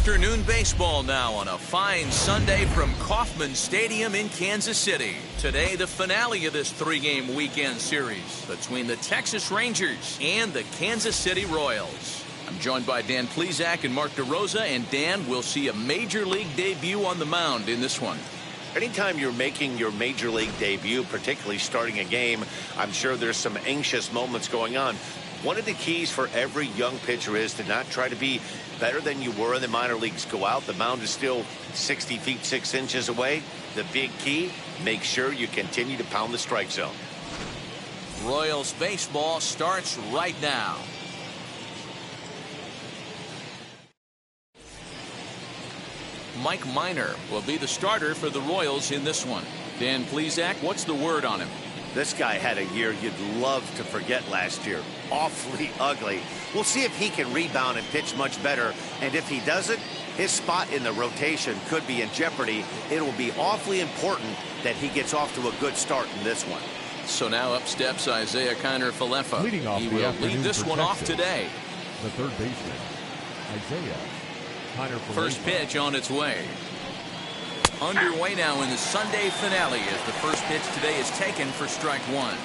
Afternoon baseball now on a fine Sunday from Kauffman Stadium in Kansas City. Today, the finale of this three-game weekend series between the Texas Rangers and the Kansas City Royals. I'm joined by Dan Plesac and Mark DeRosa, and Dan will see a Major League debut on the mound in this one. Anytime you're making your Major League debut, particularly starting a game, I'm sure there's some anxious moments going on. One of the keys for every young pitcher is to not try to be better than you were in the minor leagues. Go out. The mound is still 60 feet 6 inches away. The big key, make sure you continue to pound the strike zone. Royals baseball starts right now. Mike Minor will be the starter for the Royals in this one. Dan Plesac, what's the word on him? This guy had a year you'd love to forget last year. Awfully ugly. We'll see if he can rebound and pitch much better. And if he doesn't, his spot in the rotation could be in jeopardy. It will be awfully important that he gets off to a good start in this one. So now up steps Isaiah Kiner-Falefa. He will lead this one off today. The third baseman, Isaiah Kiner-Falefa. First pitch on its way. Underway now in the Sunday finale as the first pitch today is taken for strike one.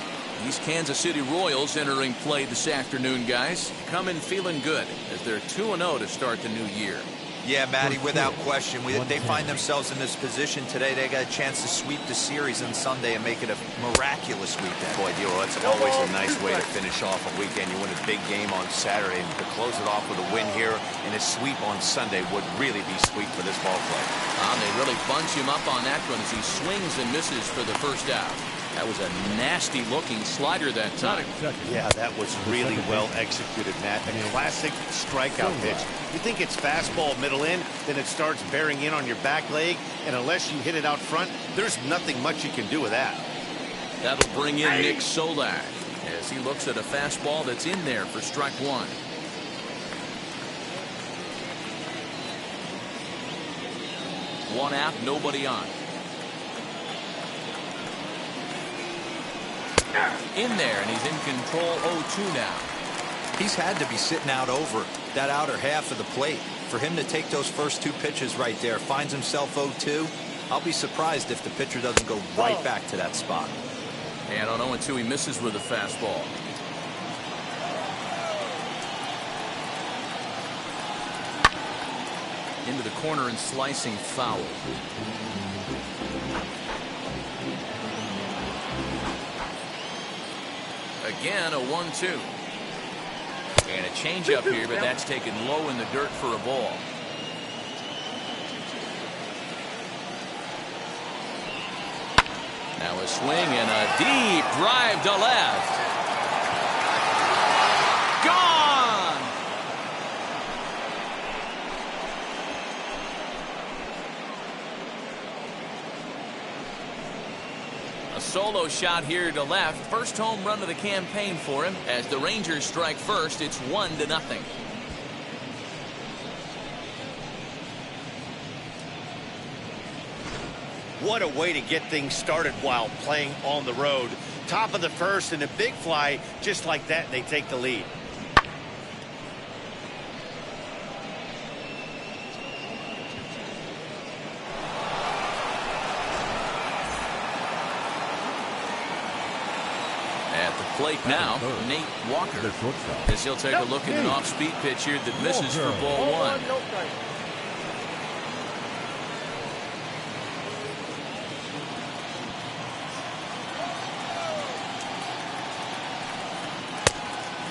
These Kansas City Royals entering play this afternoon, guys. Coming feeling good as they're 2-0 to start the new year. Yeah, Matty, without question. They find themselves in this position today. They got a chance to sweep the series on Sunday and make it a miraculous weekend. Boy, Dio, that's always a nice way to finish off a weekend. You win a big game on Saturday, and to close it off with a win here and a sweep on Sunday would really be sweet for this ball club. They really bunch him up on that one as he swings and misses for the first out. That was a nasty-looking slider that time. Yeah, that was really well executed, Matt. A classic strikeout pitch. You think it's fastball middle in, then it starts bearing in on your back leg, and unless you hit it out front, there's nothing much you can do with that. That'll bring in Nick Solak as he looks at a fastball that's in there for strike one. One out, nobody on. In there, and he's in control 0-2 now. He's had to be sitting out over that outer half of the plate. For him to take those first two pitches right there, finds himself 0-2. I'll be surprised if the pitcher doesn't go right back to that spot. And on 0-2, he misses with a fastball. Into the corner and slicing foul. Again, a 1-2. And a changeup here, but that's taken low in the dirt for a ball. Now a swing and a deep drive to left. Gone! A solo shot here to left. First home run of the campaign for him. As the Rangers strike first, it's 1-0. What a way to get things started while playing on the road. Top of the first and a big fly just like that, and they take the lead. Plate now, Nate Walker, as he'll take a look at an off-speed pitch here that misses for ball one.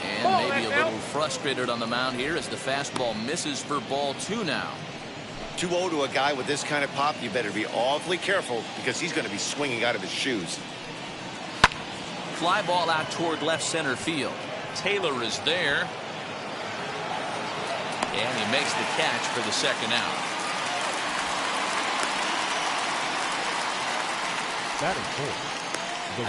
And maybe a little frustrated on the mound here as the fastball misses for ball two now. 2-0 to a guy with this kind of pop, you better be awfully careful because he's going to be swinging out of his shoes. Fly ball out toward left center field. Taylor is there. And he makes the catch for the second out.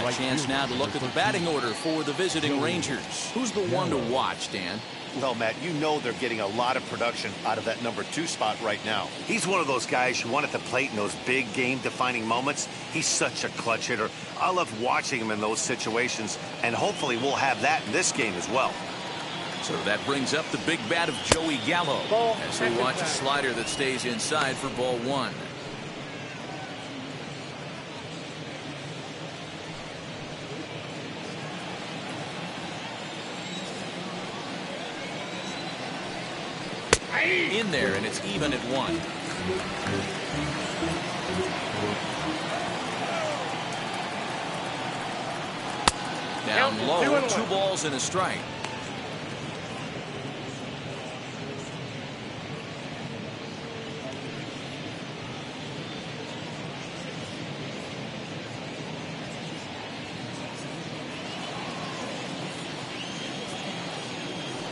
A chance now to look at the batting order for the visiting Rangers. Who's the one to watch, Dan? Well, Matt, you know they're getting a lot of production out of that number 2 spot right now. He's one of those guys you want at the plate in those big game-defining moments. He's such a clutch hitter. I love watching him in those situations, and hopefully we'll have that in this game as well. So that brings up the big bat of Joey Gallo as we watch a slider that stays inside for ball one. In there, and it's even at one. Down low, 2 balls and a strike.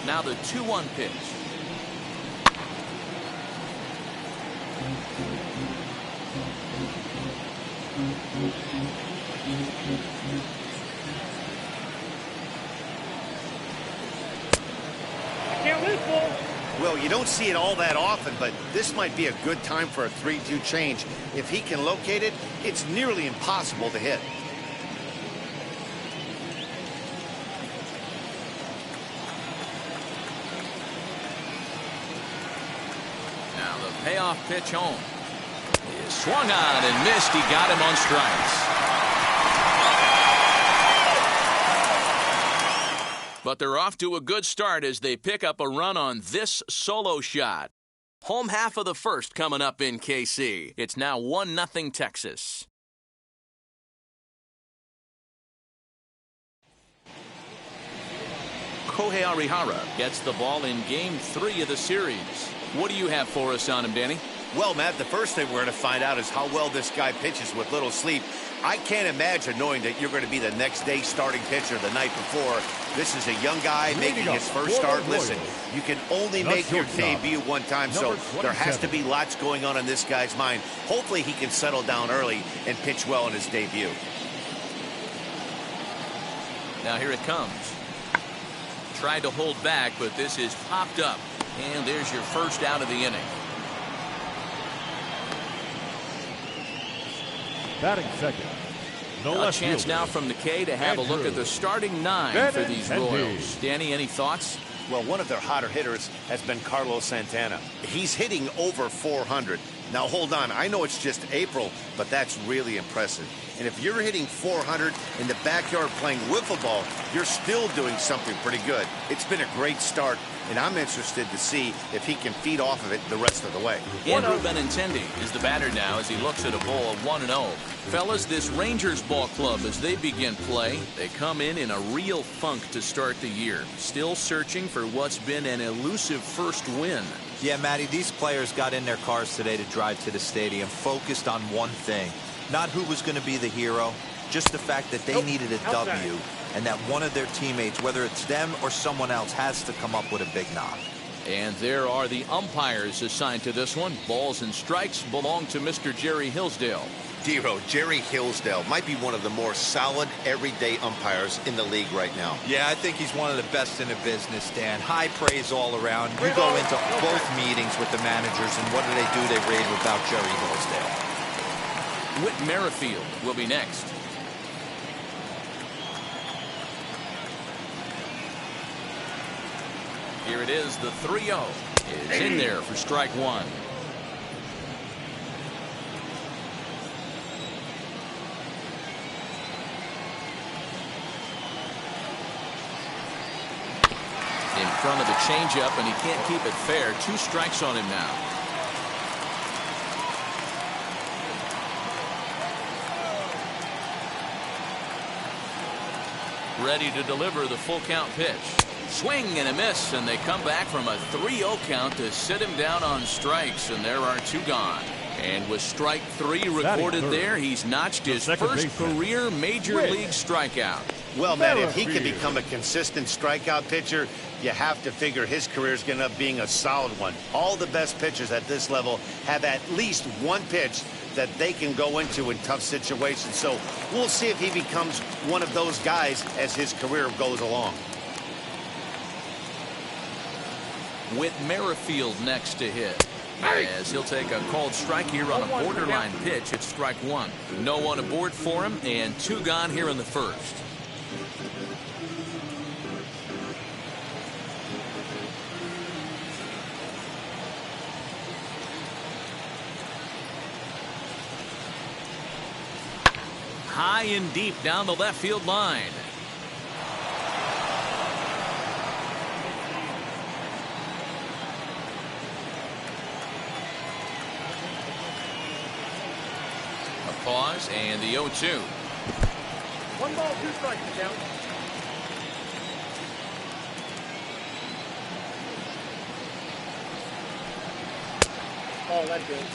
Now the 2-1 pitch. Well, you don't see it all that often, but this might be a good time for a 3-2 change. If he can locate it, it's nearly impossible to hit. Now the payoff pitch home. He swung on and missed. He got him on strikes. But they're off to a good start as they pick up a run on this solo shot. Home half of the first coming up in KC. It's now 1-0 Texas. Kohei Arihara gets the ball in game 3 of the series. What do you have for us on him, Danny? Well, Matt, the first thing we're going to find out is how well this guy pitches with little sleep. I can't imagine knowing that you're going to be the next day starting pitcher the night before. This is a young guy making his first start. Listen, you can only make your debut one time, so there has to be lots going on in this guy's mind. Hopefully he can settle down early and pitch well in his debut. Now here it comes. Tried to hold back, but this is popped up. And there's your first out of the inning. Batting second. A chance now from the K to have a look at the starting 9 for these Royals. Danny, any thoughts? Well, one of their hotter hitters has been Carlos Santana. He's hitting over 400. Now, hold on. I know it's just April, but that's really impressive. And if you're hitting 400 in the backyard playing wiffle ball, you're still doing something pretty good. It's been a great start, and I'm interested to see if he can feed off of it the rest of the way. Andrew Benintendi is the batter now as he looks at a ball of 1-0. Fellas, this Rangers ball club, as they begin play, they come in a real funk to start the year. Still searching for what's been an elusive first win. Yeah, Matty, these players got in their cars today to drive to the stadium, focused on one thing. Not who was going to be the hero, just the fact that they needed a W, and that one of their teammates, whether it's them or someone else, has to come up with a big knock. And there are the umpires assigned to this one. Balls and strikes belong to Mr. Jerry Hillsdale. Dero, Jerry Hillsdale might be one of the more solid everyday umpires in the league right now. Yeah, I think he's one of the best in the business, Dan. High praise all around. You go into both meetings with the managers, and what do? They rave about Jerry Hillsdale. Whit Merrifield will be next. Here it is, the 3-0 is in there for strike 1. In front of the changeup, and he can't keep it fair. 2 strikes on him now. Ready to deliver the full count pitch. Swing and a miss, and they come back from a 3-0 count to sit him down on strikes, and there are 2 gone. And with strike 3 recorded there, he's notched his first career major league strikeout. Well, Matt, if he can become a consistent strikeout pitcher, you have to figure his career is going to end up being a solid one. All the best pitchers at this level have at least one pitch that they can go into in tough situations. So we'll see if he becomes one of those guys as his career goes along. Whit Merrifield next to hit. As he'll take a called strike here on a borderline pitch at strike 1. No one aboard for him, and 2 gone here in the first. high and deep down the left field line. A pause and the 0-2. 1 ball, 2 strikes, count. Oh, that's good.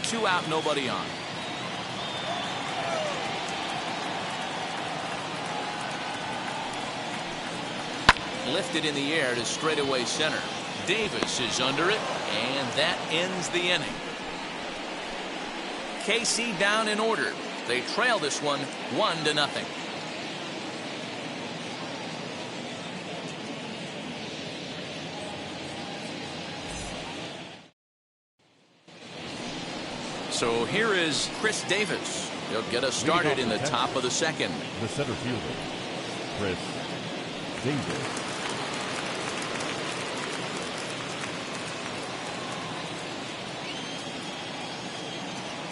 Two out, nobody on. Lifted in the air to straightaway center. Davis is under it, and that ends the inning. KC down in order. They trail this one 1-0. So here is Chris Davis. He'll get us started in the top of the second. The center fielder, Chris Davis.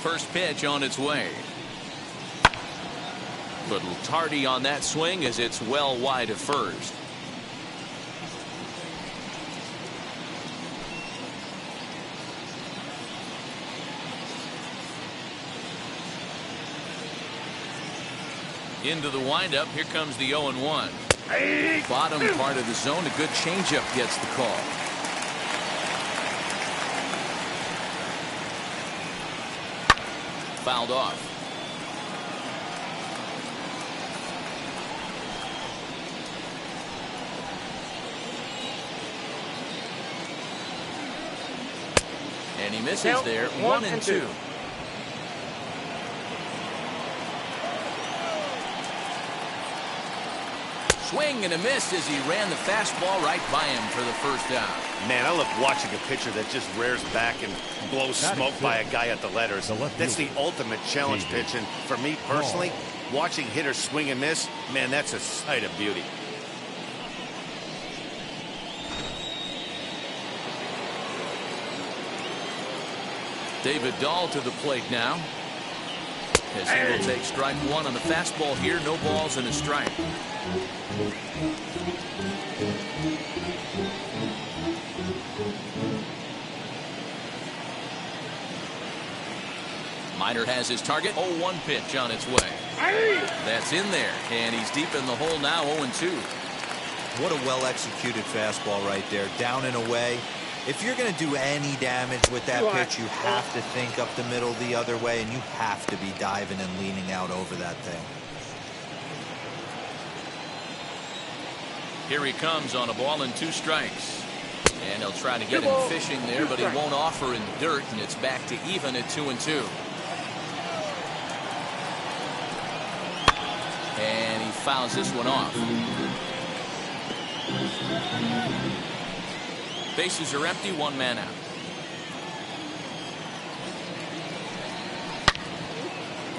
First pitch on its way. Little tardy on that swing as it's well wide of first. Into the windup. Here comes the 0-1. Bottom part of the zone. A good changeup gets the call. Fouled off. And he misses Count there. 1-2. Swing and a miss as he ran the fastball right by him for the first out. Man, I love watching a pitcher that just rears back and blows smoke by a guy at the letters. That's the ultimate challenge pitch. And for me personally, watching hitters swing and miss, man, that's a sight of beauty. David Dahl to the plate now. As he will take strike one on the fastball here. No balls and a strike. Minor has his target. 0-1 pitch on its way. That's in there, and he's deep in the hole now. 0-2. What a well-executed fastball right there. Down and away. If you're going to do any damage with that pitch, you have to think up the middle the other way, and you have to be diving and leaning out over that thing. Here he comes on a ball and 2 strikes. And he'll try to get him fishing there, but he won't offer in dirt, and it's back to even at 2-2. And he fouls this one off. Bases are empty, 1 man out.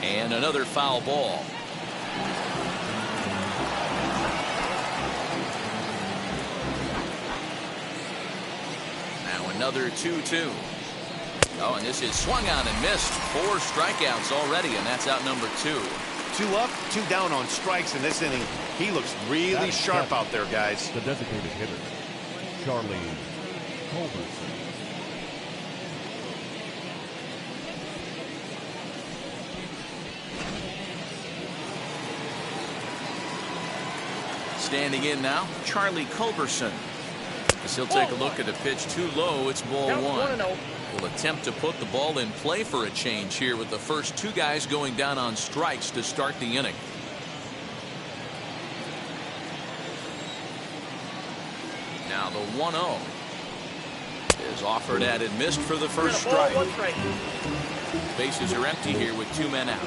And another foul ball. Now another 2-2. Oh, and this is swung out and missed. 4 strikeouts already, and that's out number 2. 2 up, 2 down on strikes in this inning. He looks really sharp out there, guys. The designated hitter, Charlie Culberson. Standing in now, Charlie Culberson. As he'll take a look at the pitch too low, it's ball 1. Will attempt to put the ball in play for a change here with the first 2 guys going down on strikes to start the inning. Now the 1-0 is offered at and missed for the first strike. Bases are empty here with 2 men out.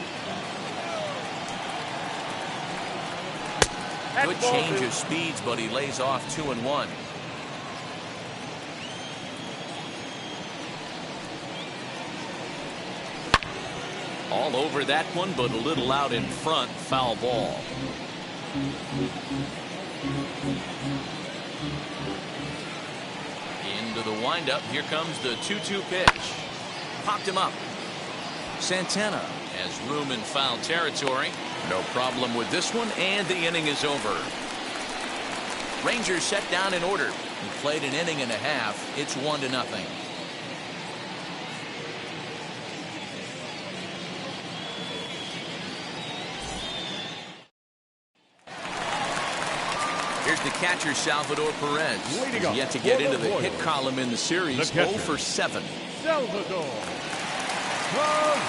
Good change of speeds, but he lays off 2-1. All over that one, but a little out in front. Foul ball. Into the windup. Here comes the 2-2 pitch. popped him up. Santana has room in foul territory. No problem with this one, and the inning is over. Rangers set down in order. He played an inning and a half. It's 1-0. Here's the catcher, Salvador Perez. He's yet to get into the hit column in the series. 0 for 7. Salvador Perez.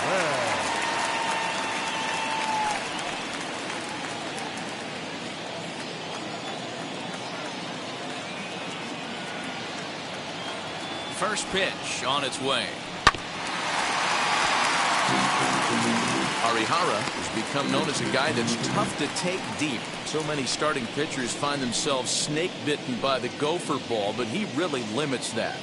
First pitch on its way. Arihara has become known as a guy that's tough to take deep. So many starting pitchers find themselves snake bitten by the gopher ball, but he really limits that.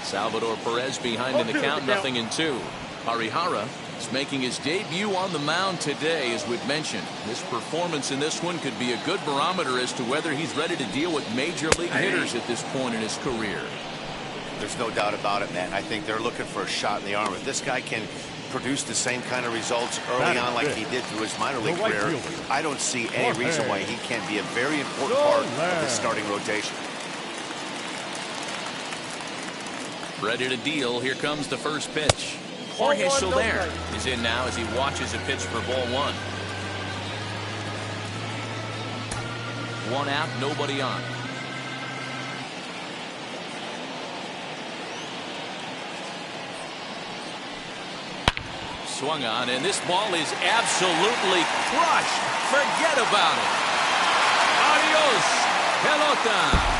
Salvador Perez behind in the count, 0-2. Arihara is making his debut on the mound today. As we've mentioned, his performance in this one could be a good barometer as to whether he's ready to deal with major league hitters at this point in his career. There's no doubt about it, man. I think they're looking for a shot in the arm. If this guy can produce the same kind of results early on like he did through his minor league career, I don't see any reason why he can't be a very important part of this starting rotation. Ready to deal. Here comes the first pitch. Jorge Soler is in now as he watches a pitch for ball 1. 1 out, nobody on. Swung on, and this ball is absolutely crushed. Forget about it. Adios, pelota.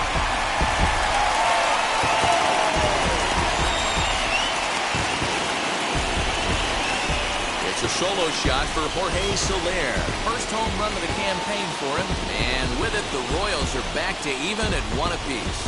A solo shot for Jorge Soler. First home run of the campaign for him. And with it, the Royals are back to even at 1 apiece.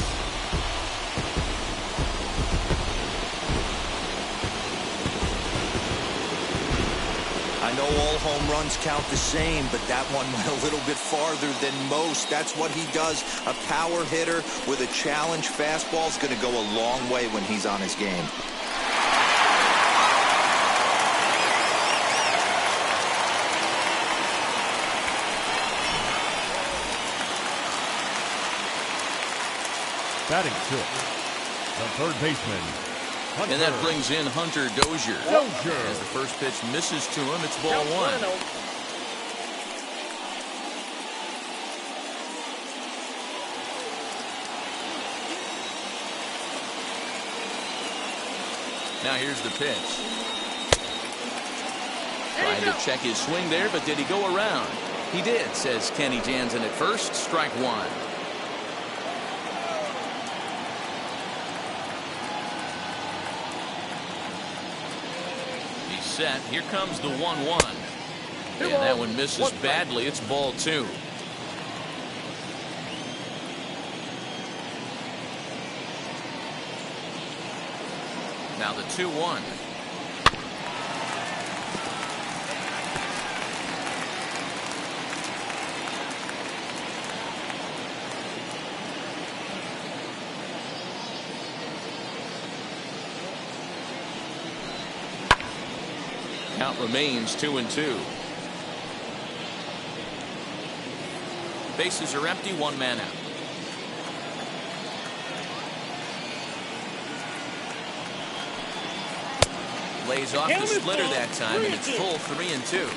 I know all home runs count the same, but that one went a little bit farther than most. That's what he does. A power hitter with a challenge fastball is going to go a long way when he's on his game. Batting 6, the third baseman, Hunter. And that brings in Hunter Dozier. As the first pitch misses to him, it's ball 1. Now here's the pitch. Trying to check his swing there, but did he go around? He did, says Kenny Jansen at first. Strike 1. Set. Here comes the 1-1. And that one misses badly. It's ball 2. Now the 2-1. Count remains 2-2. Bases are empty, 1 man out. Lays off the splitter that time, and it's full 3-2.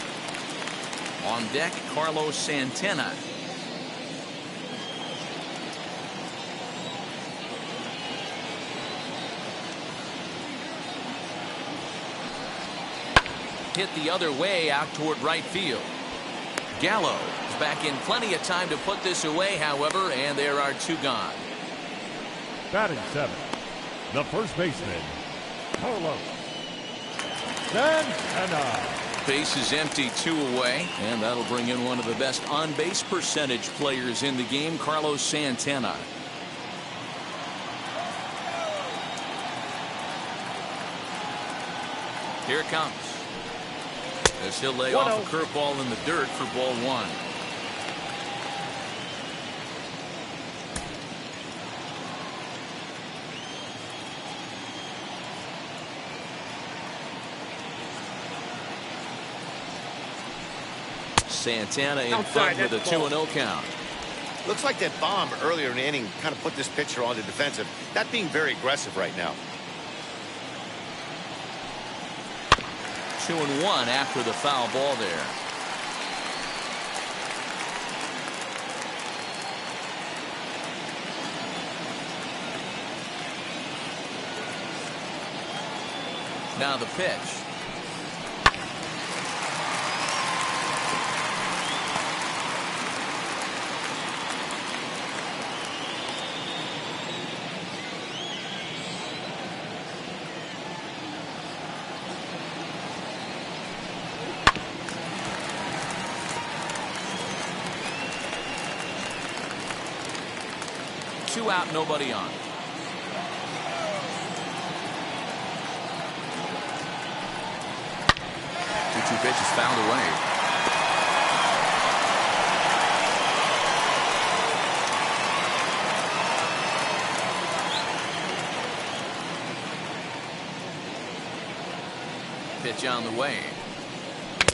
On deck, Carlos Santana. Hit the other way out toward right field. Gallo is back in plenty of time to put this away, however, and there are 2 gone. Batting 7, the first baseman, Carlos Santana. Base is empty, 2 away, and that'll bring in one of the best on-base percentage players in the game, Carlos Santana. Here it comes. As he'll lay off a curveball in the dirt for ball 1. Santana in Outside, front with a that's ball. 2-0 count. Looks like that bomb earlier in the inning kind of put this pitcher on the defensive. Not being very aggressive right now. 2-1 after the foul ball there. Now the pitch. Two out, nobody on. Two pitches fouled away. Pitch on the way.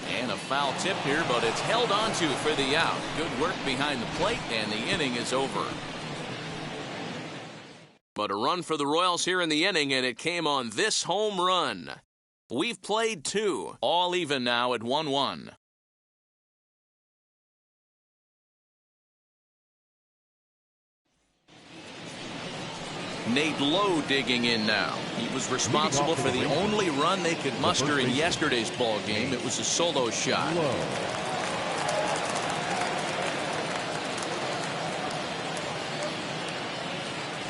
And a foul tip here, but it's held onto for the out. Good work behind the plate, and the inning is over. But a run for the Royals here in the inning, and it came on this home run. We've played two, all even now at 1-1. Nate Lowe digging in now. He was responsible for the only run they could muster in yesterday's ball game. It was a solo shot.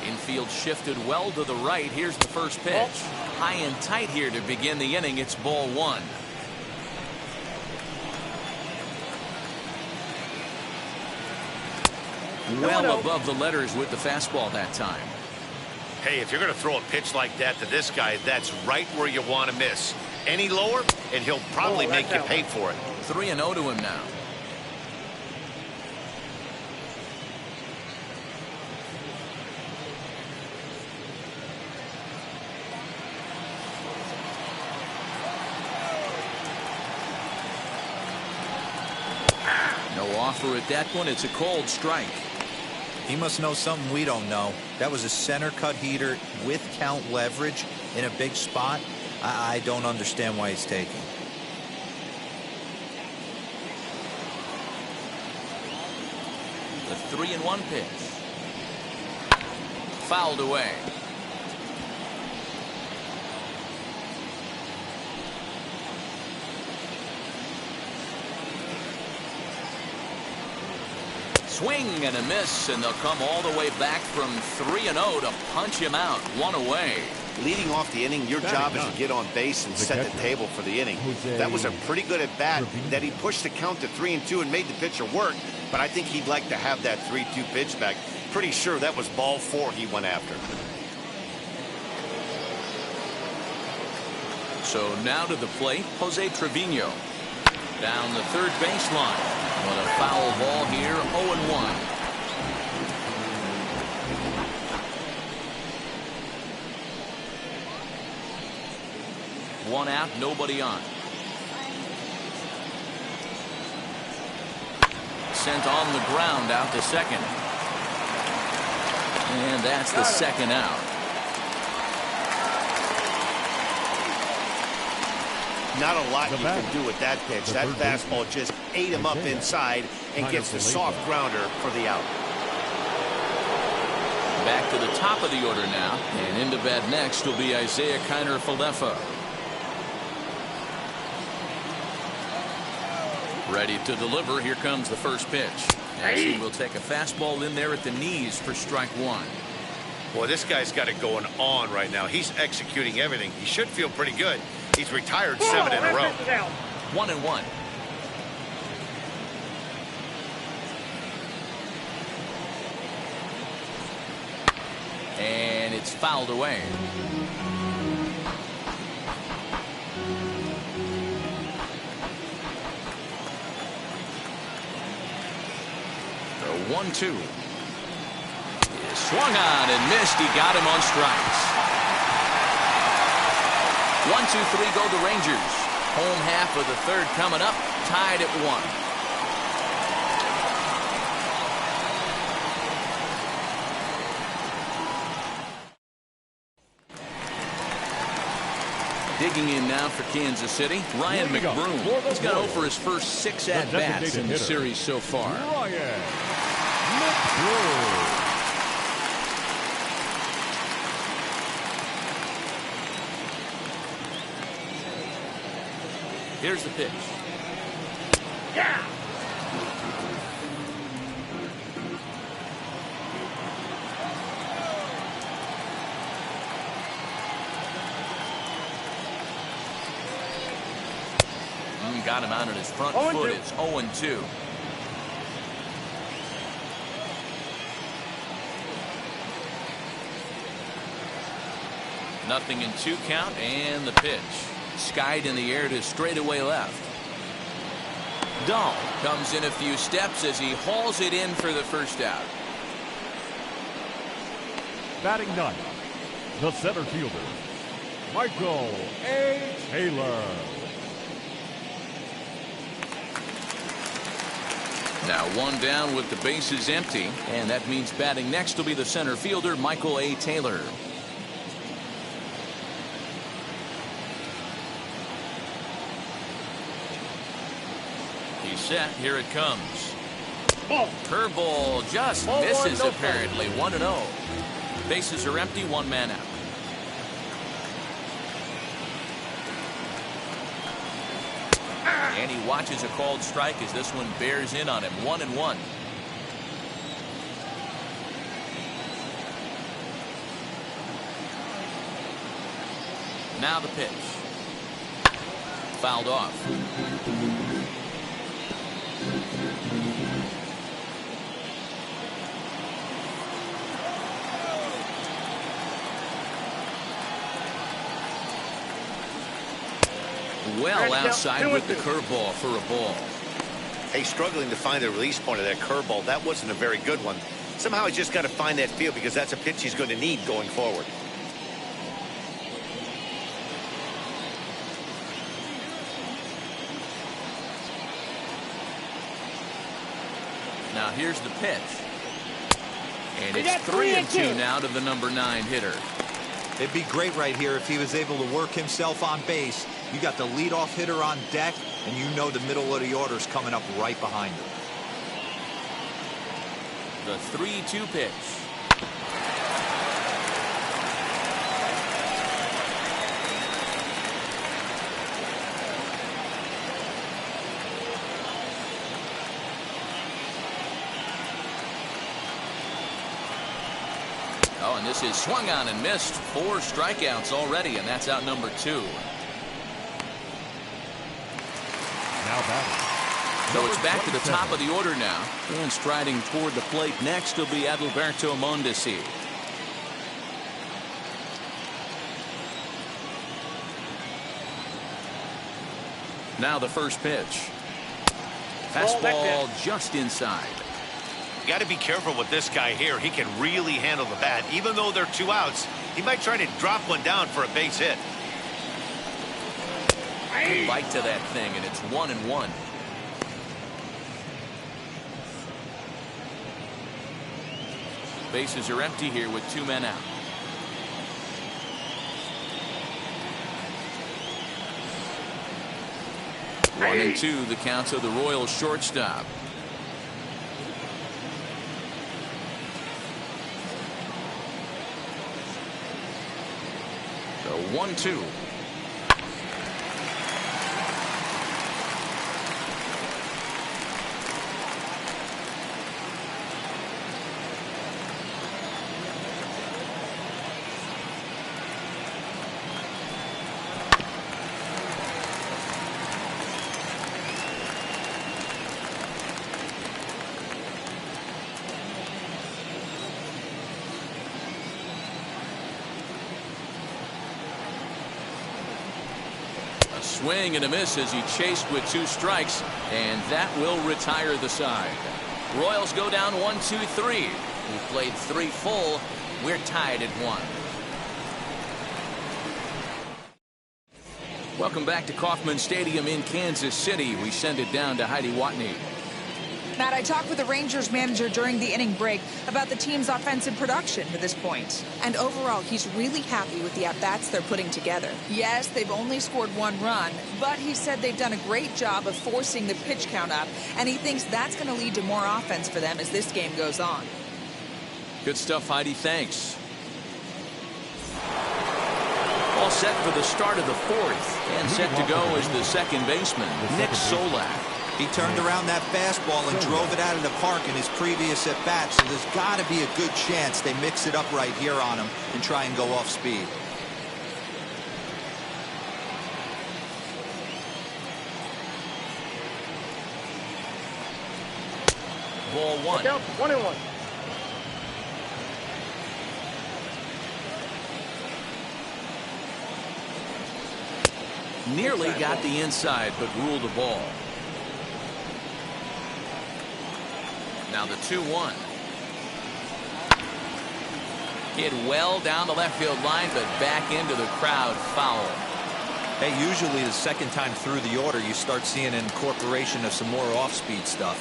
Infield shifted well to the right. Here's the first pitch. High and tight here to begin the inning. It's ball one. Well above the letters with the fastball that time. Hey, if you're going to throw a pitch like that to this guy, that's right where you want to miss. Any lower, and he'll probably make you pay for it. 3-0 to him now. No offer at that one. It's a cold strike. He must know something we don't know. That was a center cut heater with count leverage in a big spot. I don't understand why he's taking. The 3-1 pitch. Fouled away. Swing and a miss, and they'll come all the way back from 3-0 to punch him out. One away. Leading off the inning, your job is to get on base and set the table for the inning. That was a pretty good at bat that he pushed the count to 3-2 and made the pitcher work, but I think he'd like to have that 3-2 pitch back. Pretty sure that was ball 4 he went after. So now to the plate, Jose Trevino. Down the third baseline. But a foul ball here, 0-1. One out, nobody on. Sent on the ground out to second. And that's the second out. Not a lot you can do with that pitch. That fastball just ate him up inside and gets the soft grounder for the out. Back to the top of the order now. And into bat next will be Isaiah Kiner-Falefa. Ready to deliver. Here comes the first pitch. As he will take a fastball in there at the knees for strike one. Boy, this guy's got it going on right now. He's executing everything. He should feel pretty good. He's retired 7 in a row. 1-1. And it's fouled away. The 1-2. Swung on and missed. He got him on strikes. 1-2-3 go the Rangers. Home half of the third coming up, tied at 1. Digging in now for Kansas City, Ryan McBroom. He's got over his first 6 at-bats in the series so far. Ryan McBroom. Here's the pitch. Yeah. Got him out on his front foot. It's 0-2. Nothing in 2 count, and the pitch. Skied in the air to straightaway left. Dahl comes in a few steps as he hauls it in for the first out. Batting ninth, the center fielder, Michael A. Taylor. Now 1 down with the bases empty, and that means batting next will be the center fielder, Michael A. Taylor. He's set. Here it comes. Curveball just misses apparently. 1-0. Bases are empty. 1 man out. And he watches a called strike as this one bears in on him. 1-1. Now the pitch. Fouled off. Well outside with the curveball for a ball. Hey, struggling to find the release point of that curveball. That wasn't a very good one. Somehow he's just got to find that feel because that's a pitch he's going to need going forward. Now here's the pitch. And it's 3-2 now to the number 9 hitter. It'd be great right here if he was able to work himself on base. You got the leadoff hitter on deck, and you know the middle of the order's coming up right behind him. The 3-2 pitch. Oh, and this is swung on and missed. 4 strikeouts already, and that's out number 2. Now batting. So it's back to the top of the order now. And striding toward the plate next will be Adalberto Mondesi. Now the first pitch. Fastball just inside. You got to be careful with this guy here. He can really handle the bat. Even though they're 2 outs, he might try to drop one down for a base hit. Bite to that thing, and it's 1-1. Bases are empty here with 2 men out. One and 2 the counts of the Royals shortstop. So 1-2. Swing and a miss as he chased with 2 strikes, and that will retire the side. Royals go down 1-2-3. We played 3 full. We're tied at 1. Welcome back to Kauffman Stadium in Kansas City. We send it down to Heidi Watney. Matt, I talked with the Rangers manager during the inning break about the team's offensive production to this point. And overall, he's really happy with the at-bats they're putting together. Yes, they've only scored 1 run, but he said they've done a great job of forcing the pitch count up, and he thinks that's going to lead to more offense for them as this game goes on. Good stuff, Heidi. Thanks. All set for the start of the 4th. And set to go is the second baseman, Nick Solak. He turned around that fastball and drove it out of the park in his previous at-bat, so there's got to be a good chance they mix it up right here on him and try and go off speed. Ball 1. Down 1-1. Nearly got the inside, but ruled the ball. Now the 2-1. Hit well down the left field line, but back into the crowd, foul. Hey, usually the second time through the order, you start seeing an incorporation of some more off-speed stuff.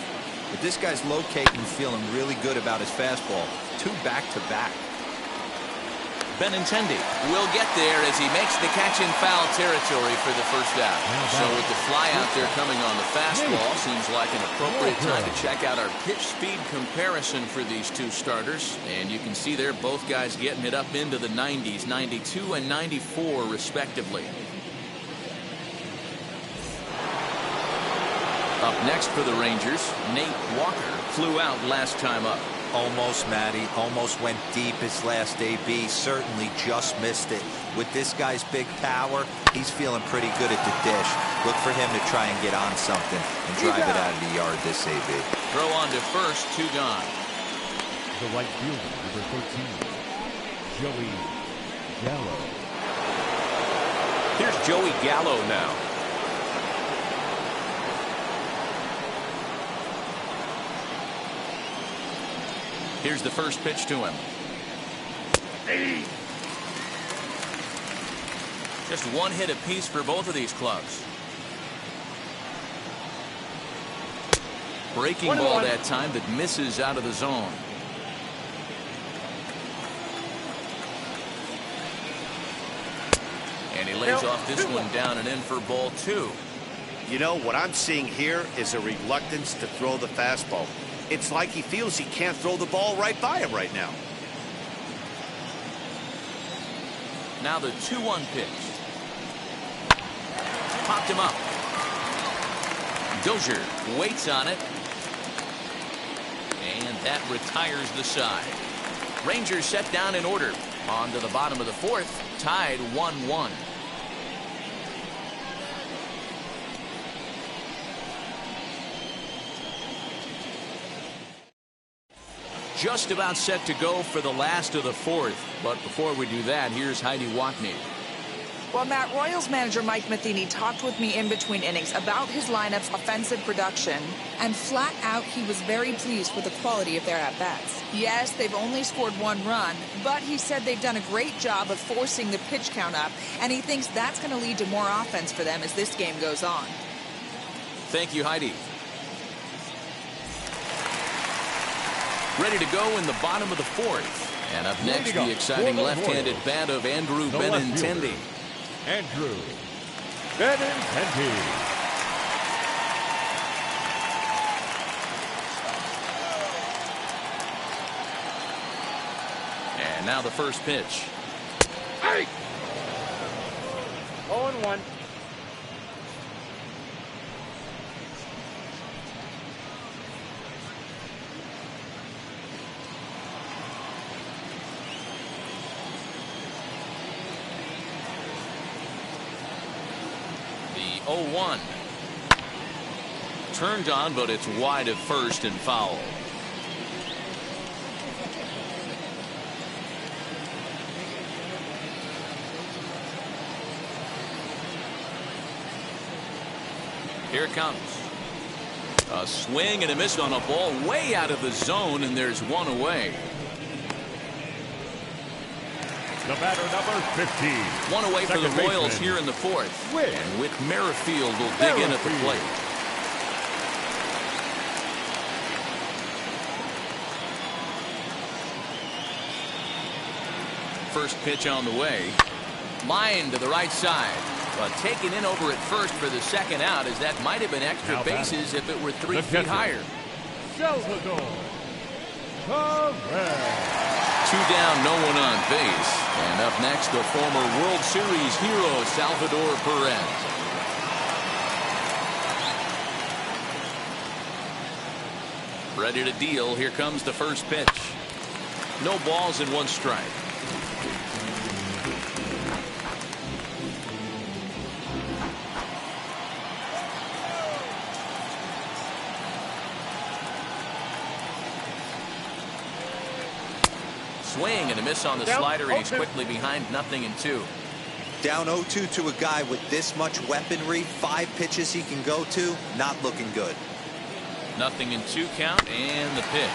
But this guy's locating and feeling really good about his fastball. 2 back-to-back. Benintendi will get there as he makes the catch in foul territory for the first out. So with the fly out there coming on the fastball, seems like an appropriate time to check out our pitch speed comparison for these two starters. And you can see there both guys getting it up into the 90s, 92 and 94 respectively. Up next for the Rangers, Nate Walker flew out last time up. Almost, Matty. Almost went deep his last AB. Certainly just missed it. With this guy's big power, he's feeling pretty good at the dish. Look for him to try and get on something and drive it out of the yard this AB. Throw on to first, 2 gone. The right fielder, number 13, Joey Gallo. Here's Joey Gallo now. Here's the first pitch to him. Just 1 hit apiece for both of these clubs. Breaking ball that time that misses out of the zone. And he lays off this one down and in for ball 2. You know, what I'm seeing here is a reluctance to throw the fastball. It's like he feels he can't throw the ball right by him right now. Now the 2-1 pitch. Popped him up. Dozier waits on it. And that retires the side. Rangers set down in order. On to the bottom of the 4th. Tied 1-1. Just about set to go for the last of the 4th. But before we do that, here's Heidi Watney. Well, Matt, Royals manager Mike Matheny talked with me in between innings about his lineup's offensive production, and flat out he was very pleased with the quality of their at-bats. Yes, they've only scored 1 run, but he said they've done a great job of forcing the pitch count up, and he thinks that's going to lead to more offense for them as this game goes on. Thank you, Heidi. Ready to go in the bottom of the 4th. And up next, the exciting left-handed bat of Andrew Benintendi. Andrew Benintendi. And now the first pitch. Hey! 0-1. The 0-1. Turned on, but it's wide of first and foul. Here it comes. A swing and a miss on a ball way out of the zone, and there's 1 away. The batter, number 15. 1 away for the Royals here in the 4th. And Whit Merrifield will dig in at the plate. first pitch on the way. Line to the right side. But taken in over at first for the second out, as that might have been extra bases if it were 3 feet higher. Salvador Perez. 2 down, no one on base. And up next, the former World Series hero, Salvador Perez. Ready to deal. Here comes the first pitch. No balls and 1 strike. Swing and a miss on the slider, and he's quickly behind 0-2. Down 0-2 to a guy with this much weaponry, 5 pitches he can go to, not looking good. 0-2 count, and the pitch.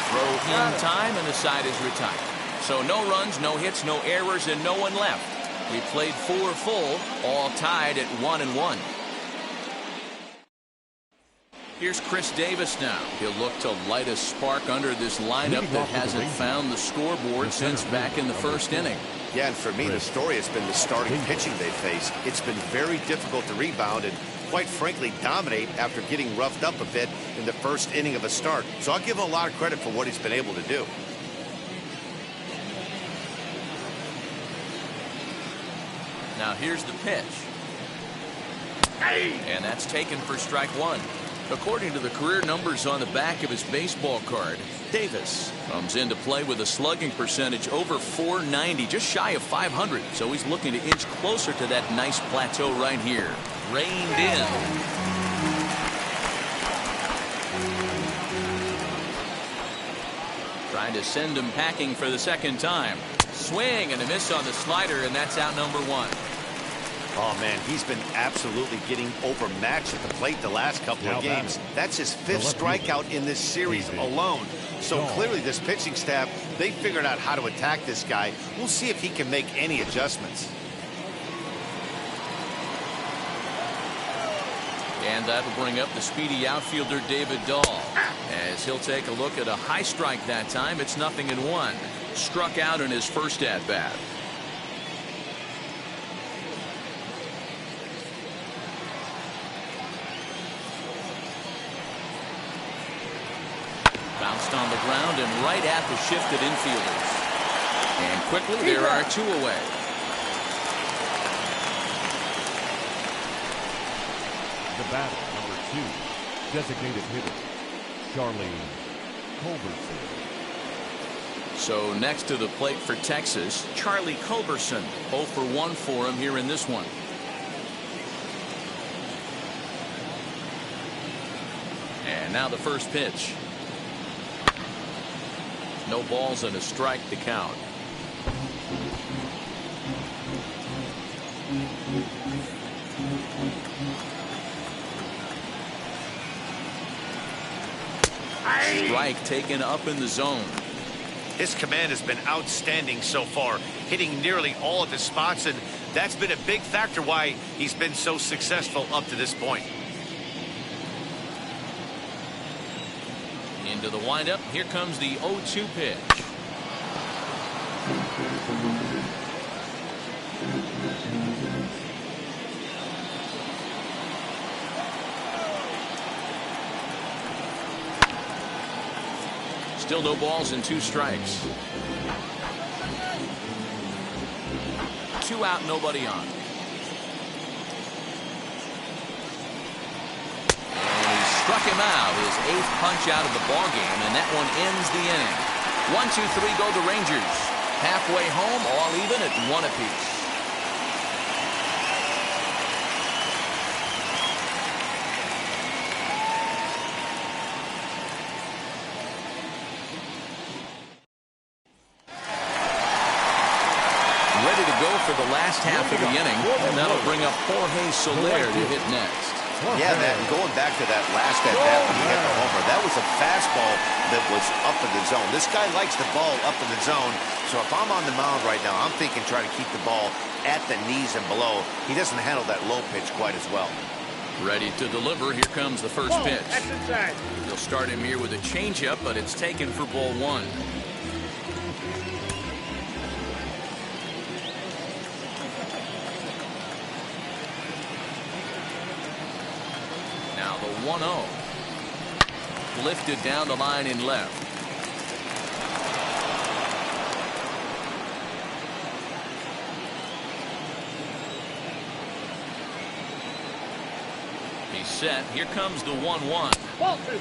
Throw in time, and the side is retired. So no runs, no hits, no errors, and no one left. We played 4 full, all tied at 1-1. Here's Chris Davis now. He'll look to light a spark under this lineup that hasn't found the scoreboard since back in the first inning. Yeah, and for me, the story has been the starting pitching they face. It's been very difficult to rebound and, quite frankly, dominate after getting roughed up a bit in the first inning of a start. So I'll give him a lot of credit for what he's been able to do. Now here's the pitch. And that's taken for strike 1. According to the career numbers on the back of his baseball card, Davis comes into play with a slugging percentage over .490, just shy of .500. So he's looking to inch closer to that nice plateau right here. Reined in. Trying to send him packing for the second time. Swing and a miss on the slider, and that's out number 1. Oh, man, he's been absolutely getting overmatched at the plate the last couple of games. That's his 5th strikeout in this series alone. So clearly this pitching staff, they figured out how to attack this guy. We'll see if he can make any adjustments. And that'll bring up the speedy outfielder David Dahl, as he'll take a look at a high strike that time. It's 0-1. Struck out in his first at-bat. Bounced on the ground and right at the shifted infielders. And quickly there are 2 away. The batter, number 2, designated hitter, Charlie Culberson. So next to the plate for Texas, Charlie Culberson. 0 for 1 for him here in this one. And now the first pitch. No balls and a strike to count. Strike taken up in the zone. His command has been outstanding so far, hitting nearly all of his spots, and that's been a big factor why he's been so successful up to this point. Into the windup. Here comes the 0-2 pitch. Still no balls and 2 strikes. 2 out, nobody on. Struck him out, his 8th punch out of the ball game, and that one ends the inning. 1-2-3 go the Rangers. Halfway home, all even at 1 apiece. Ready to go for the last half of the inning, and that'll bring up Jorge Soler to hit next. Yeah, Matt, and going back to that last at-bat when he hit the homer, that was a fastball that was up in the zone. This guy likes the ball up in the zone, so if I'm on the mound right now, I'm thinking try to keep the ball at the knees and below. He doesn't handle that low pitch quite as well. Ready to deliver. Here comes the first pitch. He'll start him here with a changeup, but it's taken for ball 1. 1-0. Lifted down the line in left. He's set. Here comes the 1-1. Ball 2.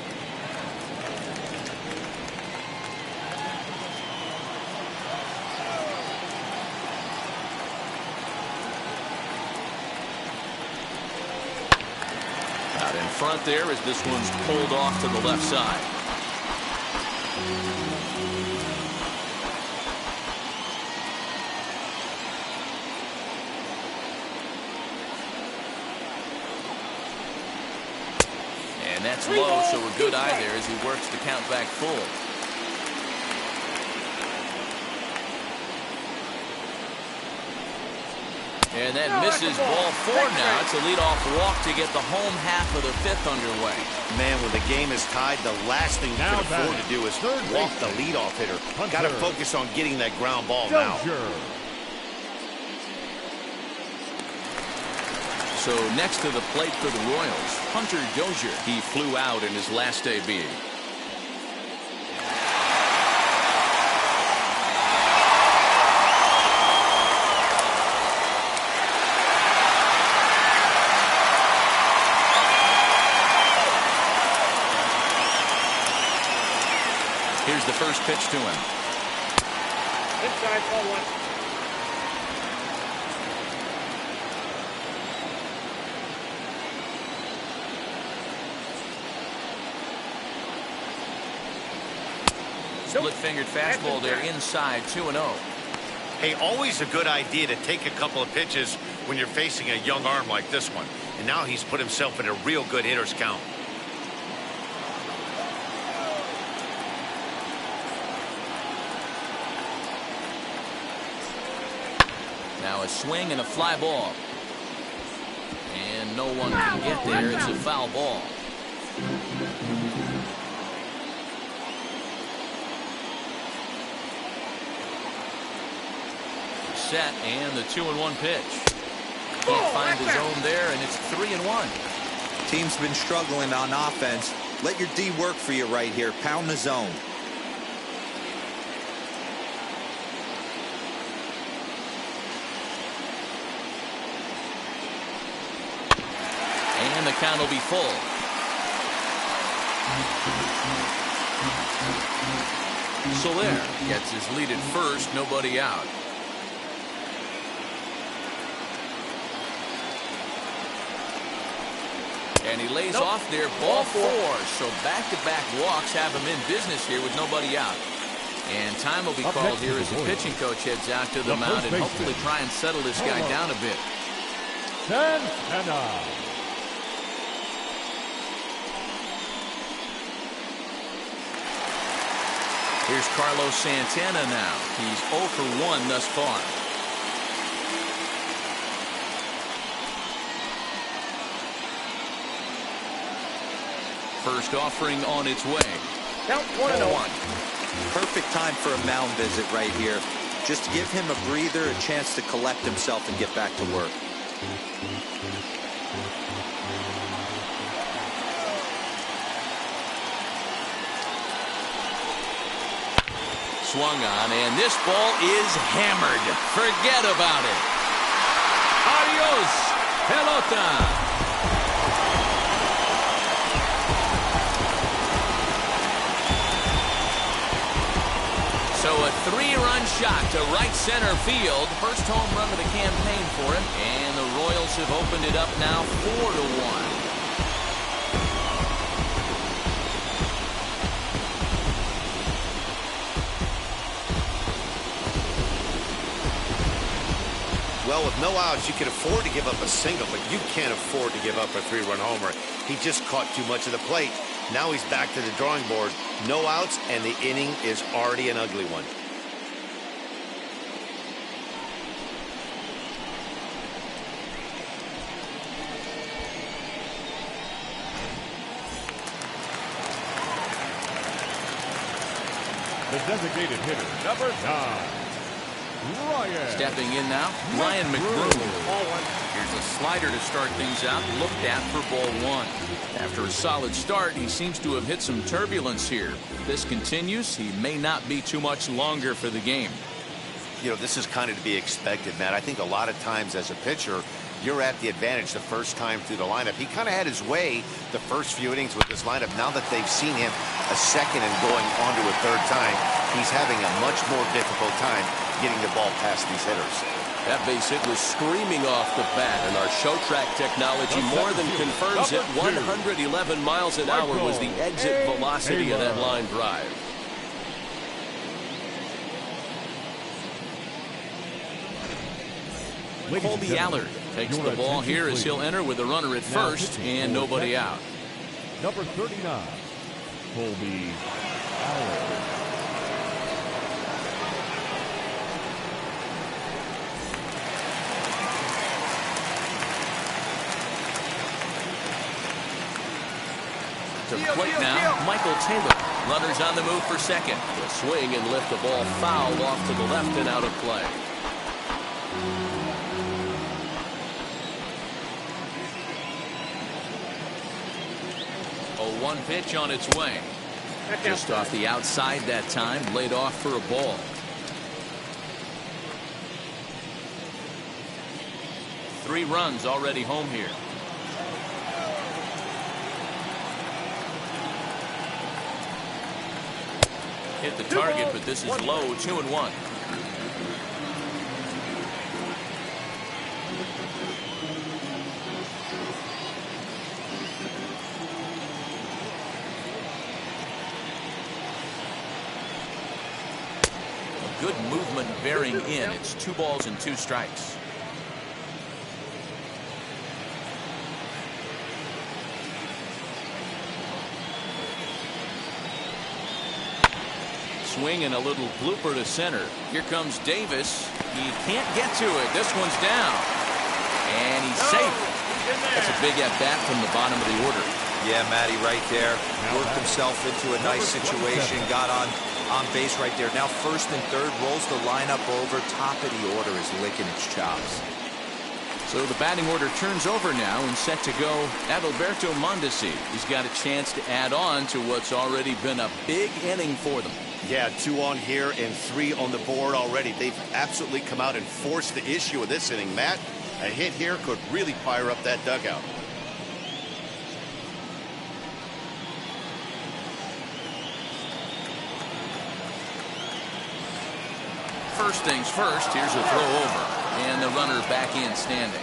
Out in front there as this one's pulled off to the left side. And that's low, so a good eye there as he works the count back full. And that misses ball 4 now. It's a leadoff walk to get the home half of the 5th underway. Man, when the game is tied, the last thing you can afford to do is walk the leadoff hitter. Got to focus on getting that ground ball now. So next to the plate for the Royals, Hunter Dozier. He flew out in his last debut. Here's the first pitch to him. Inside, ball 1. Split-fingered fastball there inside, 2-0. Hey, always a good idea to take a couple of pitches when you're facing a young arm like this one. And now he's put himself in a real good hitter's count. Now a swing and a fly ball. And no one can get there. It's a foul ball. Set and the 2-1 pitch. Can't find the zone there, and it's 3-1. Team's been struggling on offense. Let your D work for you right here. Pound the zone. And the count will be full. Soler gets his lead at first, nobody out. And he lays off there, ball 4. So back-to-back walks have him in business here with nobody out. And time will be called here as the pitching coach heads out to the mound and hopefully try and settle this guy down a bit. Here's Carlos Santana now. He's 0 for 1 thus far. First offering on its way. Count 1-0. Perfect time for a mound visit right here. Just give him a breather, a chance to collect himself and get back to work. Swung on, and this ball is hammered. Forget about it. Adios, pelota. So a 3-run shot to right center field. First home run of the campaign for him. And the Royals have opened it up now 4-1. Well, with no outs, you can afford to give up a single, but you can't afford to give up a 3-run homer. He just caught too much of the plate. Now he's back to the drawing board. No outs, and the inning is already an ugly one. The designated hitter, number 9. Ryan. Stepping in now, Ryan McBroom. Ball one. Here's a slider to start things out, looked at for ball one. After a solid start, he seems to have hit some turbulence here. If this continues, he may not be too much longer for the game. You know, this is kind of to be expected, Matt. I think a lot of times as a pitcher, you're at the advantage the first time through the lineup. He kind of had his way the first few innings with this lineup. Now that they've seen him a second and going on to a third time, he's having a much more difficult time getting the ball past these hitters. That base hit was screaming off the bat, and our show track technology more than confirms it. 111 miles an hour was the exit velocity of that line drive. Colby Allard takes the ball here as he'll enter with a runner at first and nobody out. Number 39, Colby Allard. To plate now, Michael Taylor. Runners on the move for second. The swing and lift the ball foul off to the left and out of play. A 1 pitch on its way. Just off the outside that time, laid off for a ball. Three runs already home here. Hit the target, but this is low, 2-1. Good movement bearing in. It's 2 balls and 2 strikes. Swing and a little blooper to center. Here comes Davis. He can't get to it. This one's down. And he's safe. That's a big at-bat from the bottom of the order. Yeah, Matty, right there. Worked himself into a nice situation. Got on base right there. Now first and third, rolls the lineup over. Top of the order is licking its chops. So the batting order turns over now and set to go Adalberto Mondesi. He's got a chance to add on to what's already been a big inning for them. Yeah, 2 on here and 3 on the board already. They've absolutely come out and forced the issue of this inning. Matt, a hit here could really fire up that dugout. First things first, here's a throw over. And the runner back in standing.